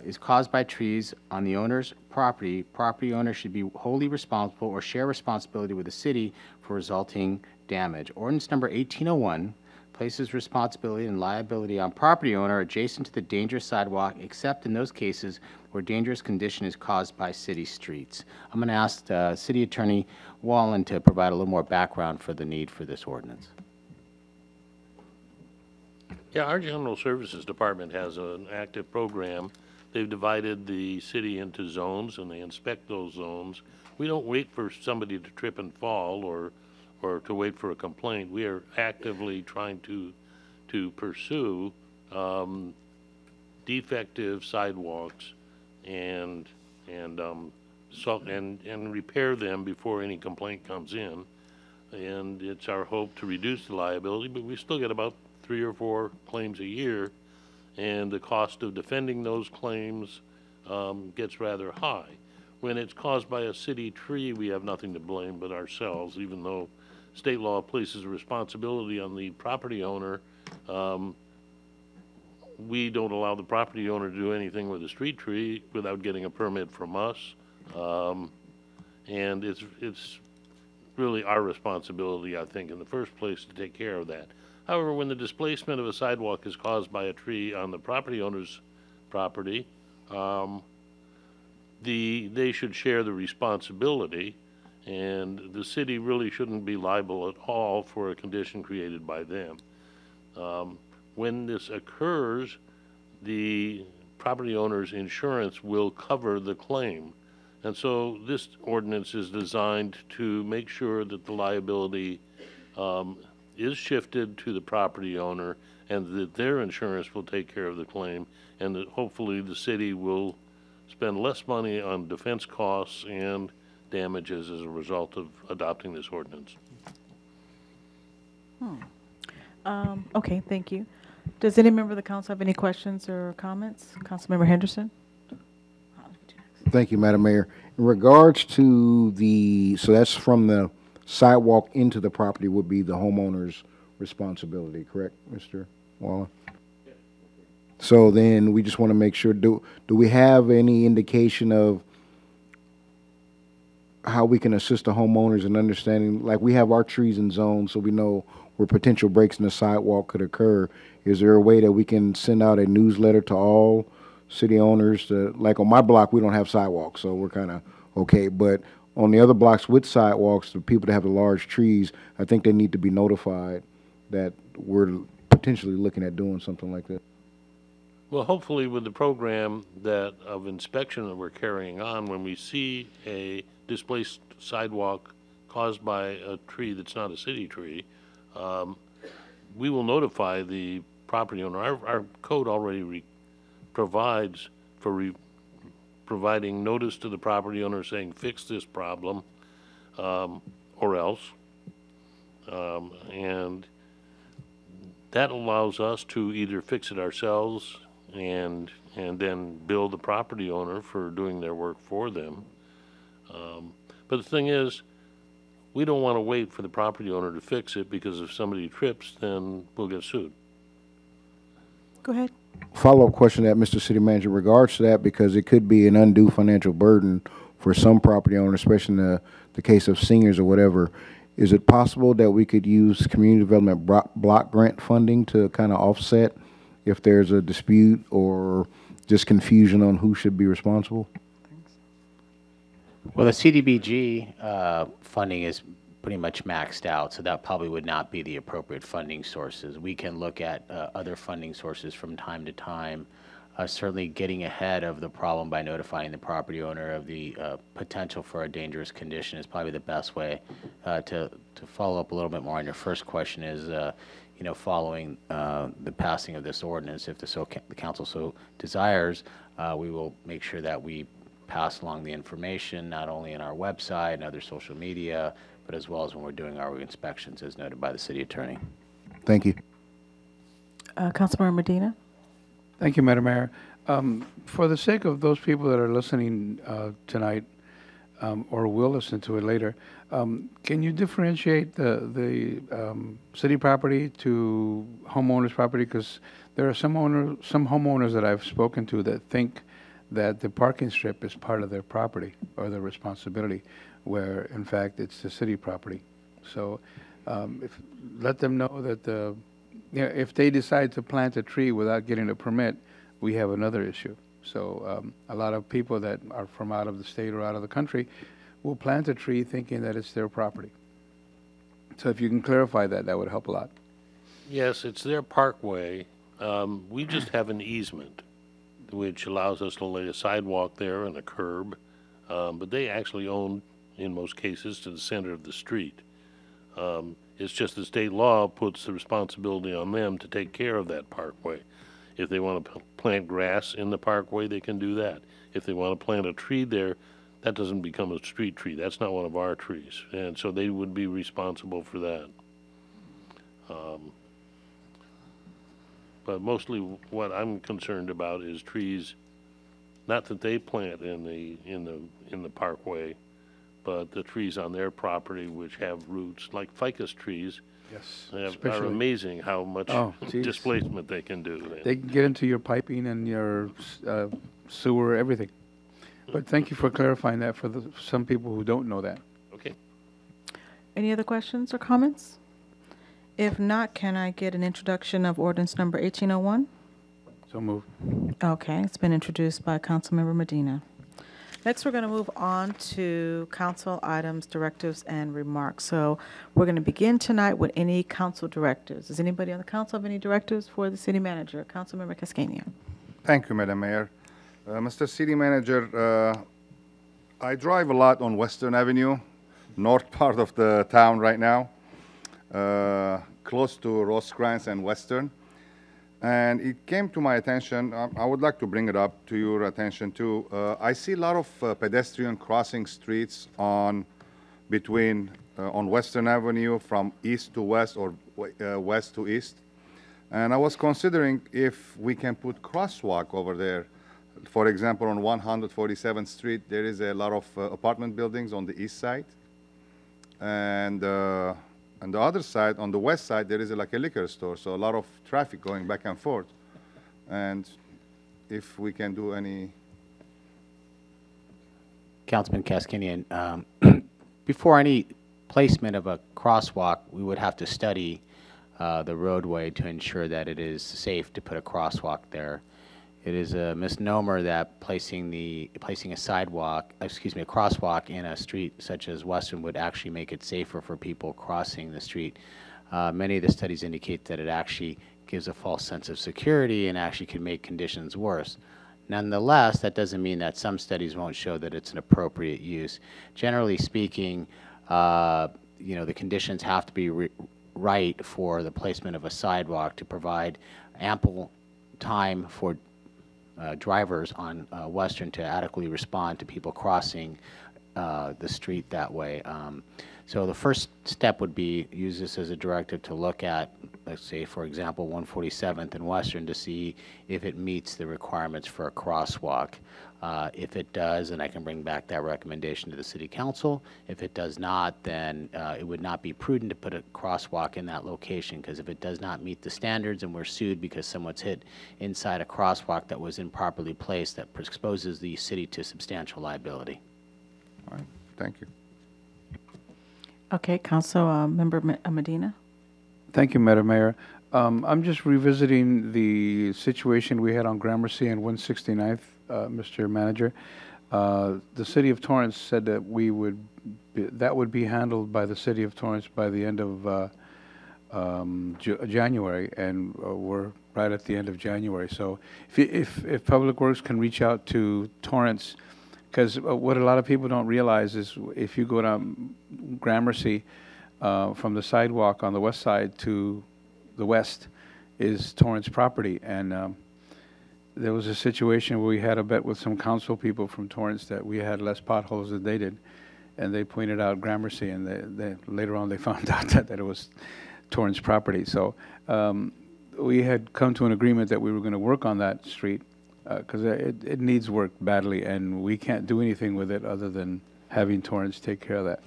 is caused by trees on the owner's property, property owner should be wholly responsible or share responsibility with the city for resulting damage. Ordinance number 1801 places responsibility and liability on property owner adjacent to the dangerous sidewalk, except in those cases where dangerous condition is caused by city streets. I'm going to ask City Attorney Wallen to provide a little more background for the need for this ordinance. Yeah, our General Services Department has an active program. They've divided the city into zones, and they inspect those zones. We don't wait for somebody to trip and fall or to wait for a complaint. We are actively trying to pursue defective sidewalks and repair them before any complaint comes in. And it's our hope to reduce the liability, but we still get about 3 or 4 claims a year, and the cost of defending those claims gets rather high. When it's caused by a city tree, we have nothing to blame but ourselves, even though state law places a responsibility on the property owner. We don't allow the property owner to do anything with a street tree without getting a permit from us. And it's really our responsibility, I think, in the first place to take care of that. However, when the displacement of a sidewalk is caused by a tree on the property owner's property, they should share the responsibility, and the city really shouldn't be liable at all for a condition created by them. When this occurs, the property owner's insurance will cover the claim. And so this ordinance is designed to make sure that the liability is shifted to the property owner and that their insurance will take care of the claim, and that hopefully the city will spend less money on defense costs and damages as a result of adopting this ordinance. Okay, thank you. Does any member of the council have any questions or comments? Councilmember Henderson? Thank you, Madam Mayor. In regards to so that's from the sidewalk into the property would be the homeowner's responsibility, correct, Mr. Waller? So then we just want to make sure, do we have any indication of how we can assist the homeowners in understanding, like we have our trees and zones so we know where potential breaks in the sidewalk could occur. Is there a way that we can send out a newsletter to all city owners like on my block, we don't have sidewalks, so we're kind of okay. But on the other blocks with sidewalks, the people that have the large trees, I think they need to be notified that we're potentially looking at doing something like that. Well, hopefully with the program of inspection that we're carrying on, when we see a displaced sidewalk caused by a tree that's not a city tree, we will notify the property owner. Our code already provides for providing notice to the property owner saying, fix this problem, or else. And that allows us to either fix it ourselves and then bill the property owner for doing their work for them. But the thing is, we don't want to wait for the property owner to fix it, because if somebody trips, then we'll get sued. Go ahead. Follow-up question to that, Mr. City Manager, in regards to that, because it could be an undue financial burden for some property owners, especially in the case of seniors or whatever. Is it possible that we could use community development block grant funding to kind of offset if there's a dispute or just confusion on who should be responsible? Well, the CDBG funding is pretty much maxed out, so that probably would not be the appropriate funding sources. We can look at other funding sources from time to time, certainly getting ahead of the problem by notifying the property owner of the potential for a dangerous condition is probably the best way. To follow up a little bit more on your first question is, following the passing of this ordinance, if the council so desires, we will make sure that we pass along the information, not only in our website and other social media, but as well as when we're doing our inspections, as noted by the city attorney. Thank you. Councilmember Medina. Thank you, Madam Mayor. For the sake of those people that are listening tonight, or will listen to it later, can you differentiate the city property to homeowners' property? Because there are some homeowners that I've spoken to that think that the parking strip is part of their property or their responsibility, where in fact it's the city property. So let them know that if they decide to plant a tree without getting a permit, we have another issue. So a lot of people that are from out of the state or out of the country will plant a tree thinking that it's their property. So if you can clarify that, that would help a lot. Yes, it's their parkway. We just have an easement, which allows us to lay a sidewalk there and a curb, but they actually own, in most cases, to the center of the street. It's just the state law puts the responsibility on them to take care of that parkway. If they want to plant grass in the parkway, they can do that. If they want to plant a tree there, that doesn't become a street tree. That's not one of our trees, and so they would be responsible for that. But mostly what I'm concerned about is trees, not that they plant in the parkway, but the trees on their property which have roots, like ficus trees. Yes, Are amazing how much displacement they can do. They can get into your piping and your sewer, everything. But thank you for clarifying that for some people who don't know that. Okay. Any other questions or comments? If not, can I get an introduction of ordinance number 1801? So moved. Okay, it's been introduced by Councilmember Medina. Next, we're going to move on to council items, directives, and remarks. So we're going to begin tonight with any council directives. Does anybody on the council have any directives for the city manager? Councilmember Cascania. Thank you, Madam Mayor. Mr. City Manager, I drive a lot on Western Avenue, north part of the town right now, close to Rosecrans and Western. And it came to my attention, I would like to bring it up to your attention too. I see a lot of pedestrian crossing streets on Western Avenue from east to west or west to east. And I was considering if we can put crosswalk over there. For example, on 147th Street, there is a lot of apartment buildings on the east side. And on the other side, on the west side, there is like a liquor store, so a lot of traffic going back and forth. And if we can do any... Councilman Kaskinian, before any placement of a crosswalk, we would have to study the roadway to ensure that it is safe to put a crosswalk there. It is a misnomer that placing a crosswalk in a street such as Western would actually make it safer for people crossing the street. Many of the studies indicate that it actually gives a false sense of security and actually can make conditions worse. Nonetheless, that doesn't mean that some studies won't show that it's an appropriate use. Generally speaking, the conditions have to be right for the placement of a sidewalk to provide ample time for drivers on Western to adequately respond to people crossing the street that way. So the first step would be use this as a directive to look at, let's say, for example, 147th and Western to see if it meets the requirements for a crosswalk. If it does, then I can bring back that recommendation to the City Council. If it does not, then it would not be prudent to put a crosswalk in that location, because if it does not meet the standards and we're sued because someone's hit inside a crosswalk that was improperly placed, that exposes the city to substantial liability. All right, thank you. Okay, Councilmember Medina. Thank you, Madam Mayor. I'm just revisiting the situation we had on Gramercy and 169th, Mr. Manager. The City of Torrance said that that would be handled by the City of Torrance by the end of January, and we're right at the end of January. So if Public Works can reach out to Torrance, because what a lot of people don't realize is if you go down Gramercy from the sidewalk on the west side to the west is Torrance property, and there was a situation where we had a bet with some council people from Torrance that we had less potholes than they did, and they pointed out Gramercy, and they later on they found out that it was Torrance property. So we had come to an agreement that we were going to work on that street because it needs work badly, and we can't do anything with it other than having Torrance take care of that.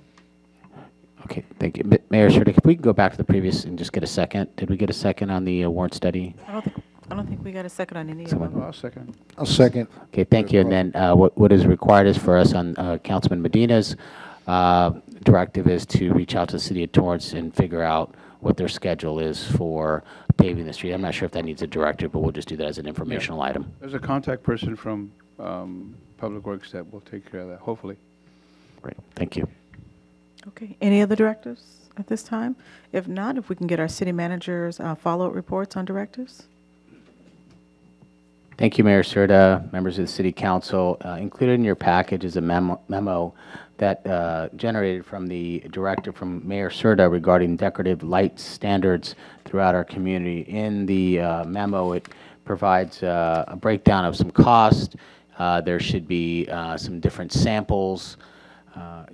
Okay, thank you. Mayor Sherdick, if we can go back to the previous and just get a second. Did we get a second on the warrant study? I don't think we got a second on any of Someone, them. I'll second. I'll second. Okay, thank you. And then what is required is for us on Councilman Medina's directive is to reach out to the City of Torrance and figure out what their schedule is for paving the street. I'm not sure if that needs a directive, but we'll just do that as an informational item. There's a contact person from Public Works that will take care of that, hopefully. Great, thank you. Okay, any other directives at this time? If not, if we can get our city managers' follow-up reports on directives? Thank you, Mayor Serta, members of the City Council. Included in your package is a memo that generated from the directive from Mayor Serta regarding decorative light standards throughout our community. In the memo, it provides a breakdown of some cost. There should be some different samples.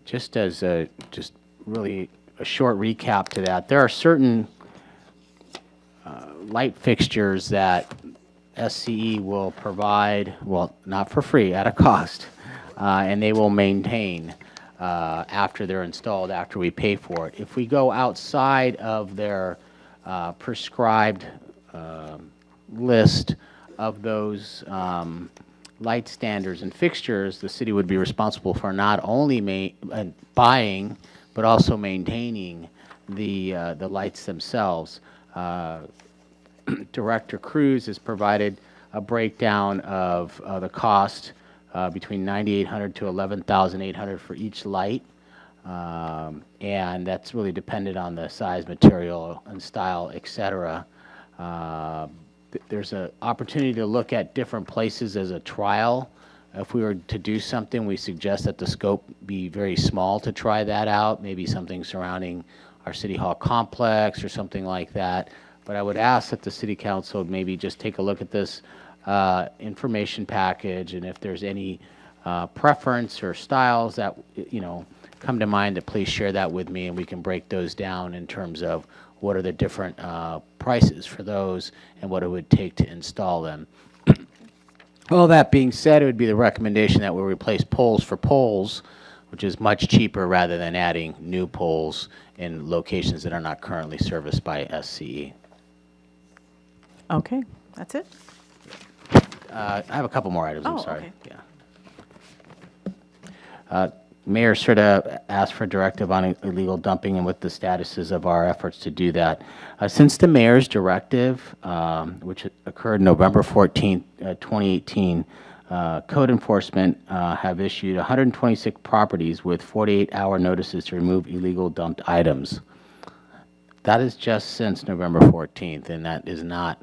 Just as really a short recap to that, there are certain light fixtures that SCE will provide, well, not for free, at a cost, and they will maintain after they're installed, after we pay for it. If we go outside of their prescribed list of those light standards and fixtures, the city would be responsible for not only buying, but also maintaining the lights themselves. Director Cruz has provided a breakdown of the cost between $9,800 to $11,800 for each light, and that's really dependent on the size, material, and style, etc. There's an opportunity to look at different places as a trial. If we were to do something, we suggest that the scope be very small to try that out, maybe something surrounding our City Hall complex or something like that. But I would ask that the City Council maybe just take a look at this information package, and if there's any preference or styles that, you know, come to mind, to please share that with me, and we can break those down in terms of what are the different prices for those and what it would take to install them. All that being said, it would be the recommendation that we replace poles for poles, which is much cheaper rather than adding new poles in locations that are not currently serviced by SCE. Okay, that's it? I have a couple more items, I'm Oh, sorry. okay. Yeah. Mayor Serta asked for directive on illegal dumping and what the status is of our efforts to do that. Since the mayor's directive, which occurred November 14th, 2018, code enforcement have issued 126 properties with 48-hour notices to remove illegal dumped items. That is just since November 14th, and that is not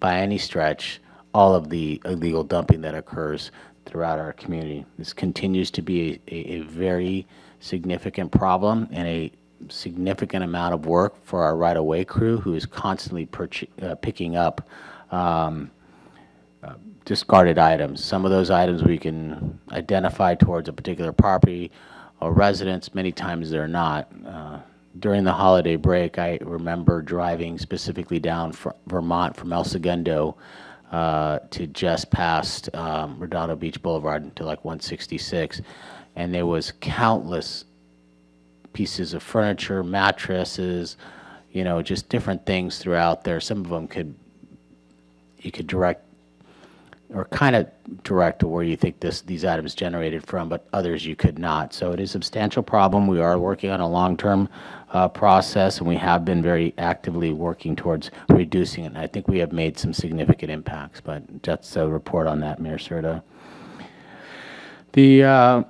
by any stretch all of the illegal dumping that occurs throughout our community. This continues to be a very significant problem and a significant amount of work for our right-of-way crew, who is constantly picking up discarded items. Some of those items we can identify towards a particular property or residence. Many times they're not. During the holiday break, I remember driving specifically down Vermont from El Segundo to just past Redondo Beach Boulevard to like 166, and there was countless pieces of furniture, mattresses, you know, just different things throughout there. Some of them you could direct or kind of direct to where you think these items generated from, but others you could not. So it is a substantial problem. We are working on a long-term process, and we have been very actively working towards reducing it. And I think we have made some significant impacts, but that's a report on that, Mayor Serta. The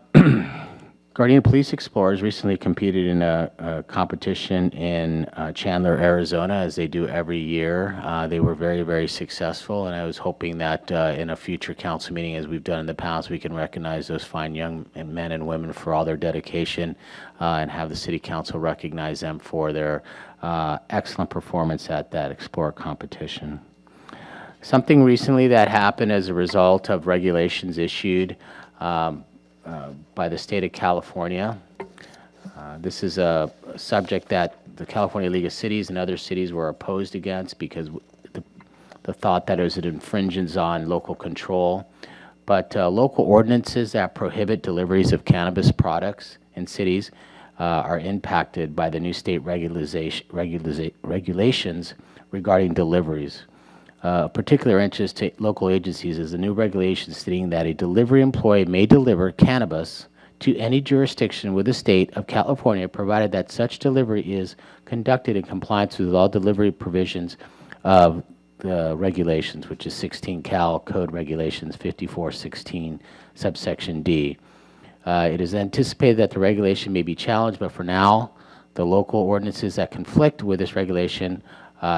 Gardena Police Explorers recently competed in a competition in Chandler, Arizona, as they do every year. They were very, very successful, and I was hoping that in a future council meeting, as we've done in the past, we can recognize those fine young men and women for all their dedication and have the City Council recognize them for their excellent performance at that Explorer competition. Something recently that happened as a result of regulations issued by the state of California. This is a subject that the California League of Cities and other cities were opposed against because the thought that it was an infringement on local control. But local ordinances that prohibit deliveries of cannabis products in cities are impacted by the new state regulations regarding deliveries. Particular interest to local agencies is the new regulation stating that a delivery employee may deliver cannabis to any jurisdiction with the state of California, provided that such delivery is conducted in compliance with all delivery provisions of the regulations, which is 16 Cal Code Regulations 5416, subsection D. It is anticipated that the regulation may be challenged, but for now, the local ordinances that conflict with this regulation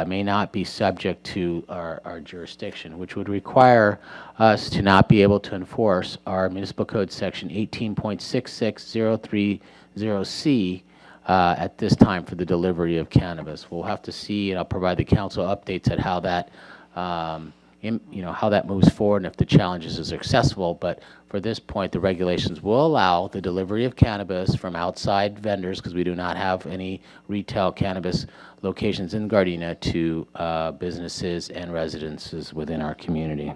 may not be subject to our jurisdiction, which would require us to not be able to enforce our Municipal Code Section 18.66030C at this time for the delivery of cannabis. We'll have to see, and I'll provide the council updates at how that how that moves forward and if the challenges are successful. But for this point, the regulations will allow the delivery of cannabis from outside vendors, because we do not have any retail cannabis locations in Gardena, to businesses and residences within our community.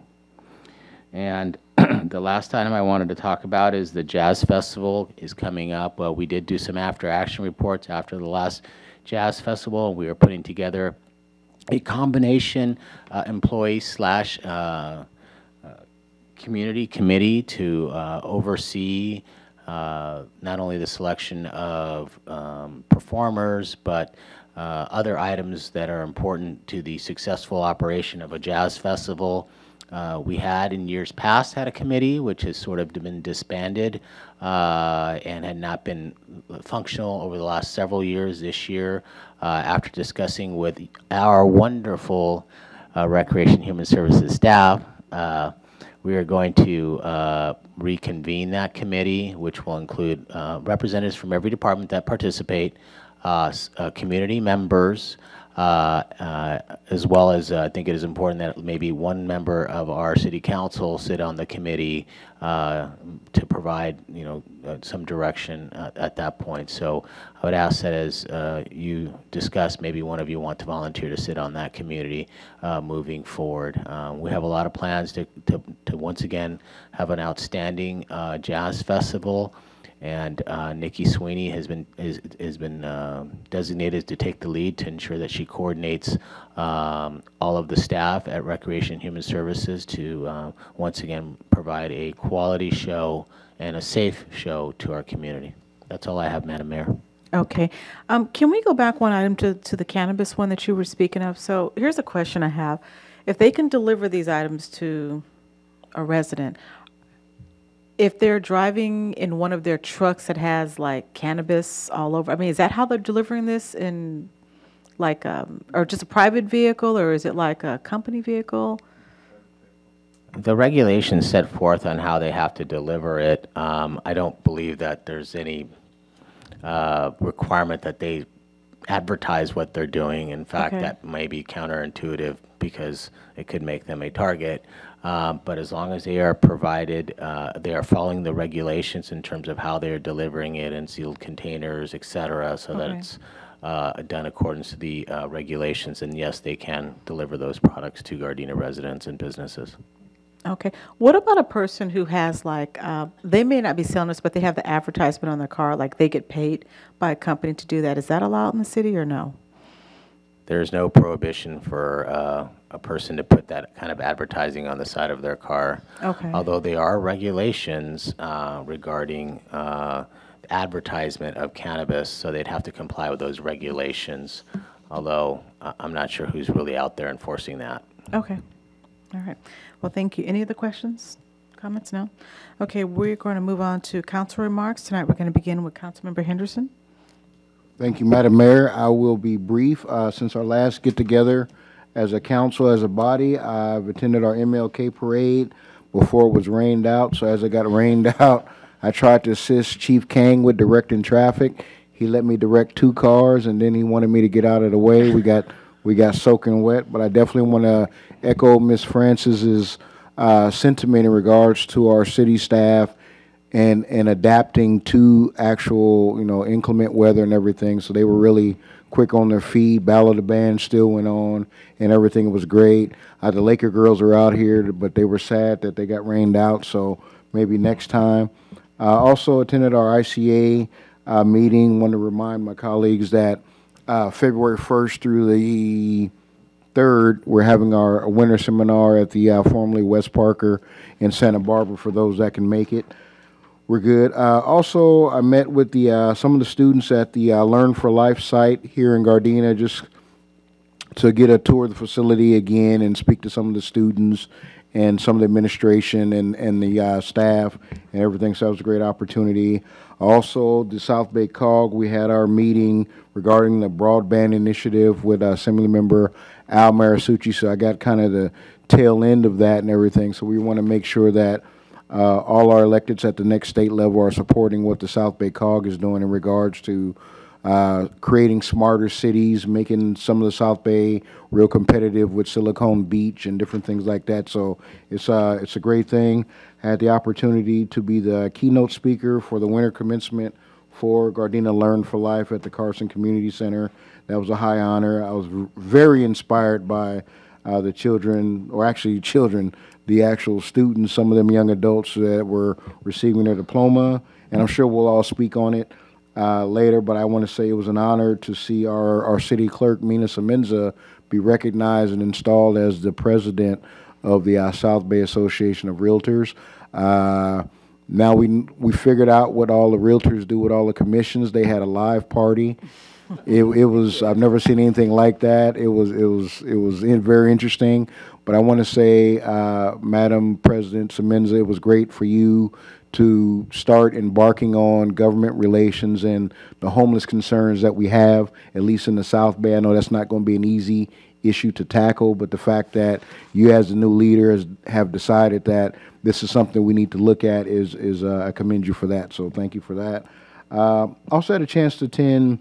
And the last item I wanted to talk about is the Jazz Festival is coming up. Well, we did do some after-action reports after the last Jazz Festival. We are putting together a combination employee slash community committee to oversee not only the selection of performers, but other items that are important to the successful operation of a jazz festival. We had in years past had a committee which has sort of been disbanded and had not been functional over the last several years. This year, after discussing with our wonderful Recreation Human Services staff, we are going to reconvene that committee, which will include representatives from every department that participate, community members, as well as I think it is important that maybe one member of our city council sit on the committee to provide, some direction at that point. So I would ask that as you discuss, maybe one of you want to volunteer to sit on that community moving forward. We have a lot of plans to once again have an outstanding jazz festival. And Nikki Sweeney has been designated to take the lead to ensure that she coordinates all of the staff at Recreation and Human Services to once again provide a quality show and a safe show to our community. That's all I have, Madam Mayor. Okay. Can we go back one item to the cannabis one that you were speaking of? So here's a question I have. If they can deliver these items to a resident, if they're driving in one of their trucks that has like cannabis all over, I mean, is that how they're delivering this in like, or just a private vehicle, or is it like a company vehicle? The regulations set forth on how they have to deliver it. I don't believe that there's any requirement that they advertise what they're doing. In fact, that may be counterintuitive because it could make them a target. But as long as they are provided, they are following the regulations in terms of how they're delivering it in sealed containers, et cetera, so that it's done according to the regulations. And yes, they can deliver those products to Gardena residents and businesses. Okay. What about a person who has like, they may not be selling this, but they have the advertisement on their car, like they get paid by a company to do that. Is that allowed in the city or no? There's no prohibition for a person to put that kind of advertising on the side of their car. Okay. Although there are regulations regarding advertisement of cannabis, so they'd have to comply with those regulations. Although I'm not sure who's really out there enforcing that. Okay. All right. Well, thank you. Any other questions, comments? No? Okay, we're going to move on to council remarks. Tonight we're going to begin with Councilmember Henderson. Thank you, Madam Mayor. I will be brief. Since our last get-together as a council, as a body, I've attended our MLK parade before it was rained out. So as it got rained out, I tried to assist Chief Kang with directing traffic. He let me direct 2 cars, and then he wanted me to get out of the way. We got soaking wet, but I definitely want to echo Ms. Francis's sentiment in regards to our city staff and adapting to actual, inclement weather and everything. So they were really quick on their feet. Battle of the Band still went on, and everything was great. The Laker girls are out here, but they were sad that they got rained out, so maybe next time. Also attended our ICA meeting. Want to remind my colleagues that February 1st through the 3rd, we're having our winter seminar at the formerly West Parker in Santa Barbara for those that can make it. We're good. Also, I met with some of the students at the Learn for Life site here in Gardena just to get a tour of the facility again and speak to some of the students and some of the administration and the staff and everything. So that was a great opportunity. Also, the South Bay COG, we had our meeting regarding the broadband initiative with Assembly Member Al Marisucci. So I got kind of the tail end of that and everything. So we want to make sure that all our electeds at the next state level are supporting what the South Bay COG is doing in regards to creating smarter cities, making some of the South Bay real competitive with Silicon Beach and different things like that. So it's a great thing. I had the opportunity to be the keynote speaker for the winter commencement for Gardena Learn for Life at the Carson Community Center. That was a high honor. I was very inspired by the children, or actually children, the actual students, some of them young adults that were receiving their diploma, and I'm sure we'll all speak on it later, but I want to say it was an honor to see our city clerk, Mina Semenza, be recognized and installed as the president of the South Bay Association of Realtors. Now we figured out what all the realtors do with all the commissions. They had a live party. It was, I've never seen anything like that. It was very interesting. But I want to say, Madam President Semenza, it was great for you to start embarking on government relations and the homeless concerns that we have, at least in the South Bay. I know that's not going to be an easy issue to tackle, but the fact that you as the new leader have decided that this is something we need to look at is I commend you for that. So thank you for that. Also had a chance to attend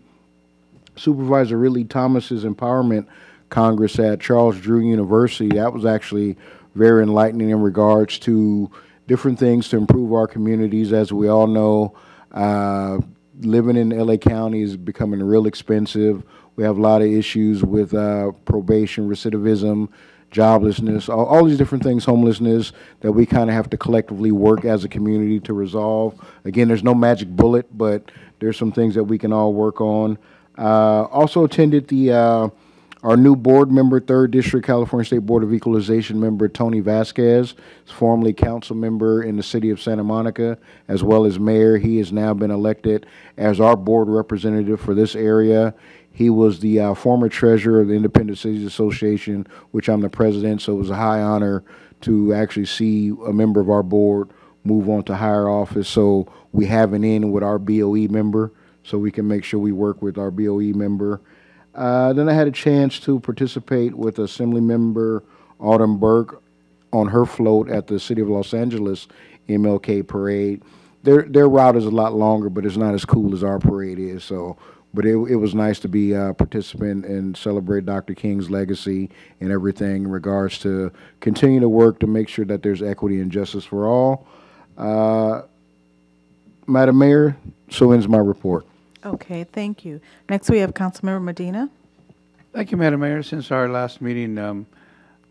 Supervisor Ridley Thomas's Empowerment Congress at Charles Drew University. That was actually very enlightening in regards to different things to improve our communities. As we all know, living in LA County is becoming real expensive. We have a lot of issues with probation, recidivism, joblessness, all these different things, homelessness, that we kind of have to collectively work as a community to resolve. Again, there's no magic bullet, but there's some things that we can all work on. Also attended our new board member, 3rd District California State Board of Equalization member, Tony Vasquez, is formerly council member in the city of Santa Monica, as well as mayor. He has now been elected as our board representative for this area. He was the former treasurer of the Independent Cities Association, which I'm the president, so it was a high honor to actually see a member of our board move on to higher office. So we have an in with our BOE member, so we can make sure we work with our BOE member. Then I had a chance to participate with Assembly Member Autumn Burke on her float at the City of Los Angeles MLK Parade. Their route is a lot longer, but it's not as cool as our parade is. So, but it was nice to be a participant and celebrate Dr. King's legacy and everything in regards to continue to work to make sure that there's equity and justice for all. Madam Mayor, so ends my report. Okay, thank you. Next, we have Councilmember Medina. Thank you, Madam Mayor. Since our last meeting,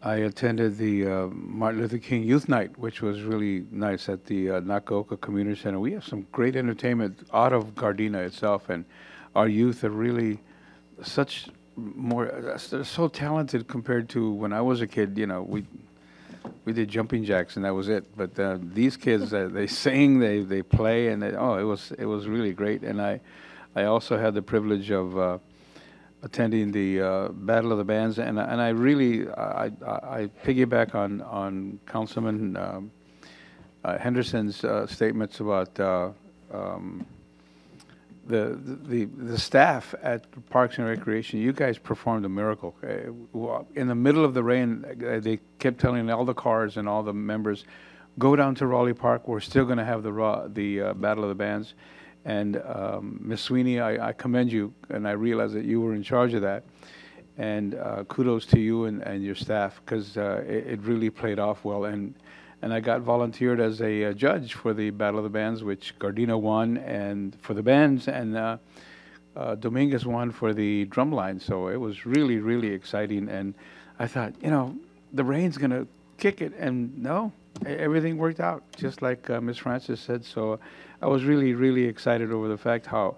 I attended the Martin Luther King Youth Night, which was really nice at the Nakaoka Community Center. We have some great entertainment out of Gardena itself, and our youth are really they're so talented compared to when I was a kid. You know, we did jumping jacks and that was it. But these kids, they sing, they play, and it was really great. And I also had the privilege of attending the Battle of the Bands, and I really I piggyback on Councilman Henderson's statements about the staff at Parks and Recreation. You guys performed a miracle. In the middle of the rain, they kept telling all the cars and all the members, go down to Raleigh Park. We're still going to have the Battle of the Bands. And Ms. Sweeney, I commend you, and I realize that you were in charge of that. And kudos to you and your staff, because it really played off well. And I got volunteered as a judge for the Battle of the Bands, which Gardena won, and for the bands, and Dominguez won for the drumline. So it was really, really exciting. And I thought, the rain's going to kick it, and no, everything worked out, just like Ms. Francis said. So I was really, really excited over the fact how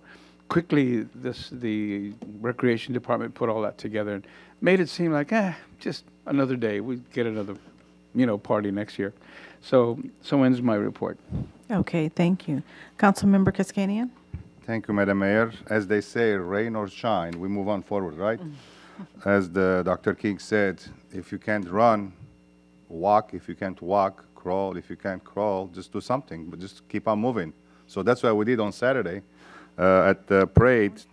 quickly the Recreation Department put all that together and made it seem like, just another day. We'd get another, party next year. So ends my report. Okay, thank you. Councilmember Kaskanian. Thank you, Madam Mayor. As they say, rain or shine, we move on forward, right? As Dr. King said, if you can't run, walk. If you can't walk, crawl. If you can't crawl, just do something, but just keep on moving. So that's what we did on Saturday at the parade.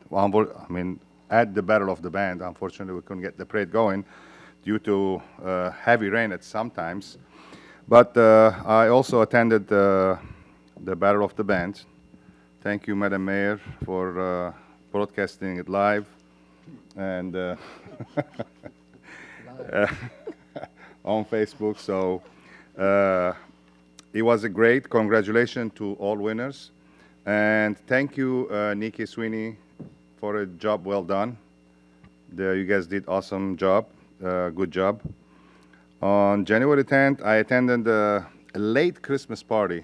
At the Battle of the Band. Unfortunately, we couldn't get the parade going due to heavy rain at some times. But I also attended the Battle of the Band. Thank you, Madam Mayor, for broadcasting it live and on Facebook. So it was a great. Congratulations to all winners. And thank you, Nikki Sweeney, for a job well done. You guys did awesome job. Good job. On January 10th, I attended a late Christmas party.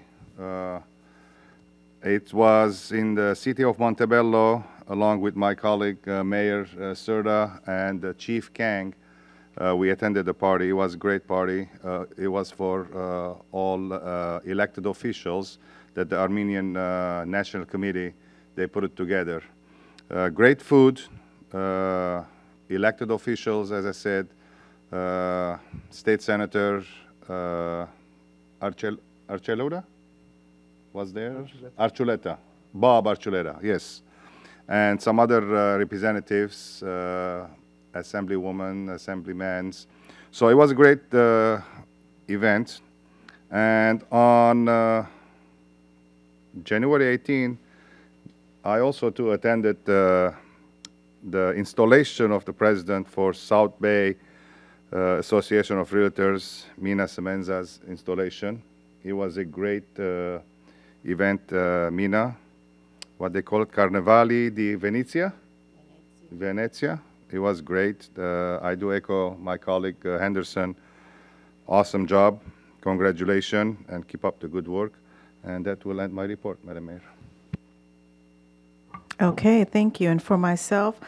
It was in the city of Montebello, along with my colleague, Mayor Serta and Chief Kang. We attended the party. It was a great party. It was for all elected officials that the Armenian National Committee, they put it together. Great food, elected officials, as I said, State Senator Archuleta was there? Archuleta, Bob Archuleta, yes. And some other representatives, assemblywomen, assemblymen. So it was a great event. And on January 18, I also too attended the installation of the president for South Bay Association of Realtors, Mina Semenza's installation. It was a great event, Mina, what they call it, Carnevali di Venezia? Venezia. It was great. I do echo my colleague Henderson. Awesome job. Congratulations, and keep up the good work. And that will end my report, Madam Mayor. Okay, thank you. And for myself,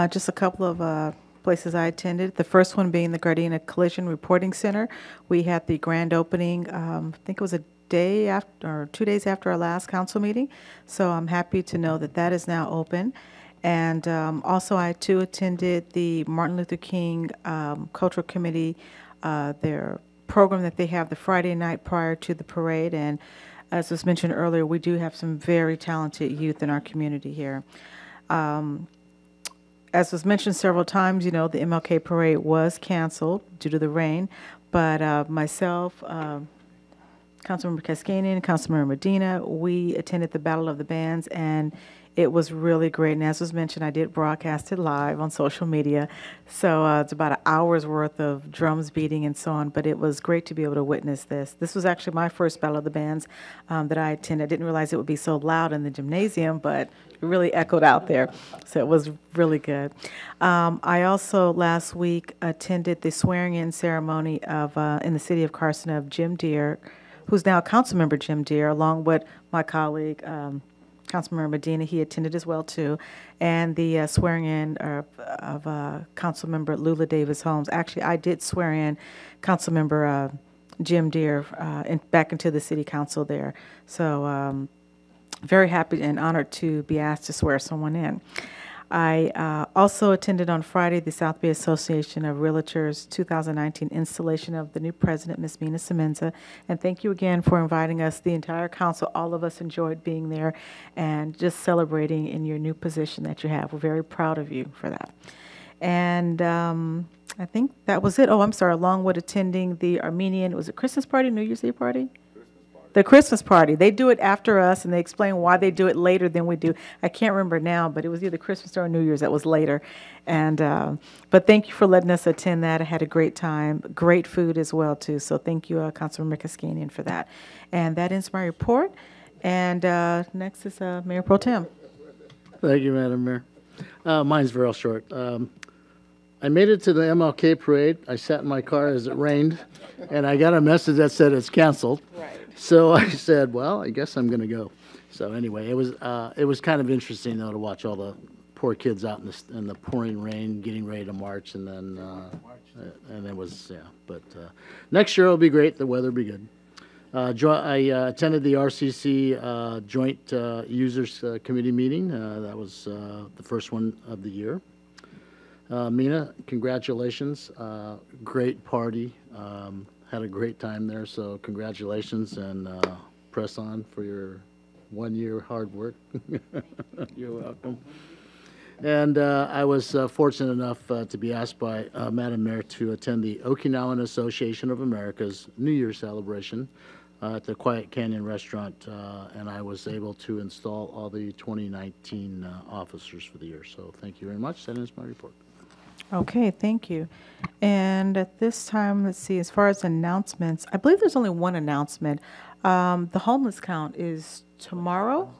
just a couple of places I attended. The first one being the Gardena Collision Reporting Center. We had the grand opening, I think it was a day after, or 2 days after our last council meeting. So I'm happy to know that that is now open. And also I too attended the Martin Luther King Cultural Committee, their program that they have the Friday night prior to the parade. And as was mentioned earlier, we do have some very talented youth in our community here. As was mentioned several times, you know, the MLK parade was canceled due to the rain, but myself, Councilmember Kaskanian, Councilmember Medina, we attended the Battle of the Bands, and it was really great. And as was mentioned, I did broadcast it live on social media. So it's about an hour's worth of drums beating and so on, but it was great to be able to witness this. This was actually my first Battle of the Bands that I attended. I didn't realize it would be so loud in the gymnasium, but it really echoed out there. So it was really good. I also last week attended the swearing-in ceremony of in the city of Carson of Jim Deere, who's now Councilmember Jim Deere, along with my colleague, Councilmember Medina. He attended as well, too. And the swearing-in of Councilmember Lula Davis Holmes. Actually, I did swear in Councilmember Jim Deere back into the city council there. So very happy and honored to be asked to swear someone in. I also attended on Friday the South Bay Association of Realtors 2019 installation of the new president, Ms. Mina Semenza. And thank you again for inviting us, the entire council. All of us enjoyed being there and just celebrating in your new position that you have. We're very proud of you for that. And I think that was it. Oh, I'm sorry, along with attending the Armenian, was it Christmas party, New Year's Eve party? The Christmas party. They do it after us, and they explain why they do it later than we do. I can't remember now, but it was either Christmas or New Year's that was later. And but thank you for letting us attend that. I had a great time. Great food as well, too. So thank you, Councilmember Kaskanian, for that. And that ends my report. And next is Mayor Pro Tem. Thank you, Madam Mayor. Mine's real short. I made it to the MLK parade. I sat in my car as it rained, and I got a message that said it's canceled. Right. So I said, well, I guess I'm going to go. So anyway, it was kind of interesting, though, to watch all the poor kids out in the pouring rain getting ready to march, and then it was, yeah. But next year will be great. The weather will be good. I attended the RCC Joint Users Committee meeting. That was the first one of the year. Mina, congratulations. Great party. Had a great time there, so congratulations, and press on for your 1 year hard work. You're welcome. And I was fortunate enough to be asked by Madam Mayor to attend the Okinawan Association of America's New Year celebration at the Quiet Canyon Restaurant, and I was able to install all the 2019 officers for the year. So thank you very much. That is my report. Okay, thank you. And at this time, let's see, as far as announcements, I believe there's only one announcement. The homeless count is tomorrow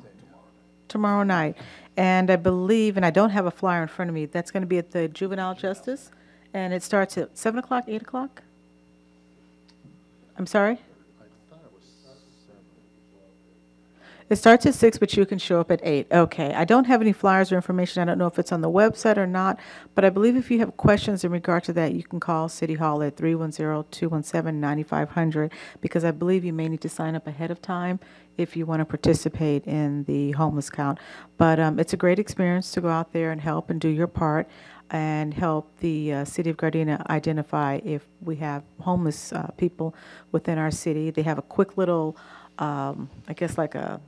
night. And I believe, and I don't have a flyer in front of me, that's going to be at the Juvenile Justice, and it starts at 7 o'clock, 8 o'clock? I'm sorry? It starts at 6, but you can show up at 8. Okay. I don't have any flyers or information. I don't know if it's on the website or not, but I believe if you have questions in regard to that, you can call City Hall at 310-217-9500, because I believe you may need to sign up ahead of time if you want to participate in the homeless count. But it's a great experience to go out there and help and do your part and help the City of Gardena identify if we have homeless people within our city. They have a quick little, I guess like a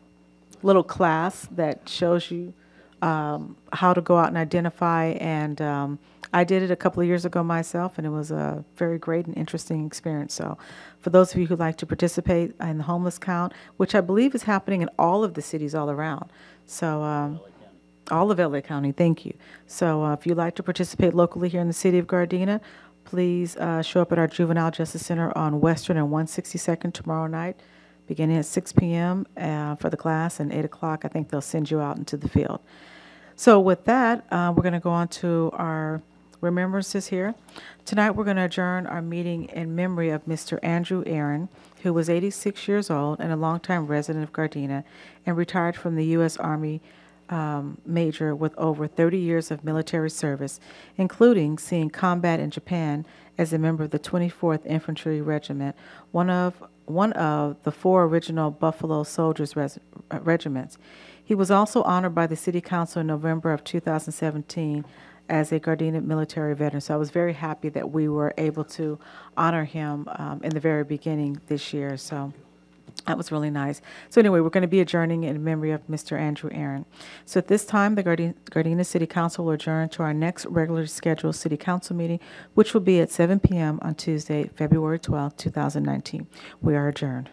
little class that shows you how to go out and identify, and I did it a couple of years ago myself, and it was a very great and interesting experience. So for those of you who'd like to participate in the homeless count, which I believe is happening in all of the cities all around, so all of LA County, thank you. So if you'd like to participate locally here in the City of Gardena, please show up at our Juvenile Justice Center on Western and 162nd tomorrow night, beginning at 6 p.m. For the class, and 8 o'clock, I think they'll send you out into the field. So with that, we're going to go on to our remembrances here. Tonight, we're going to adjourn our meeting in memory of Mr. Andrew Aaron, who was 86 years old and a longtime resident of Gardena, and retired from the U.S. Army major with over 30 years of military service, including seeing combat in Japan as a member of the 24th Infantry Regiment, one of the 4 original Buffalo Soldiers regiments. He was also honored by the City Council in November of 2017 as a Gardena military veteran. So I was very happy that we were able to honor him in the very beginning this year. So that was really nice. So anyway, we're going to be adjourning in memory of Mr. Andrew Aaron. So at this time, the Gardena City Council will adjourn to our next regularly scheduled City Council meeting, which will be at 7 p.m. on Tuesday, February 12, 2019. We are adjourned.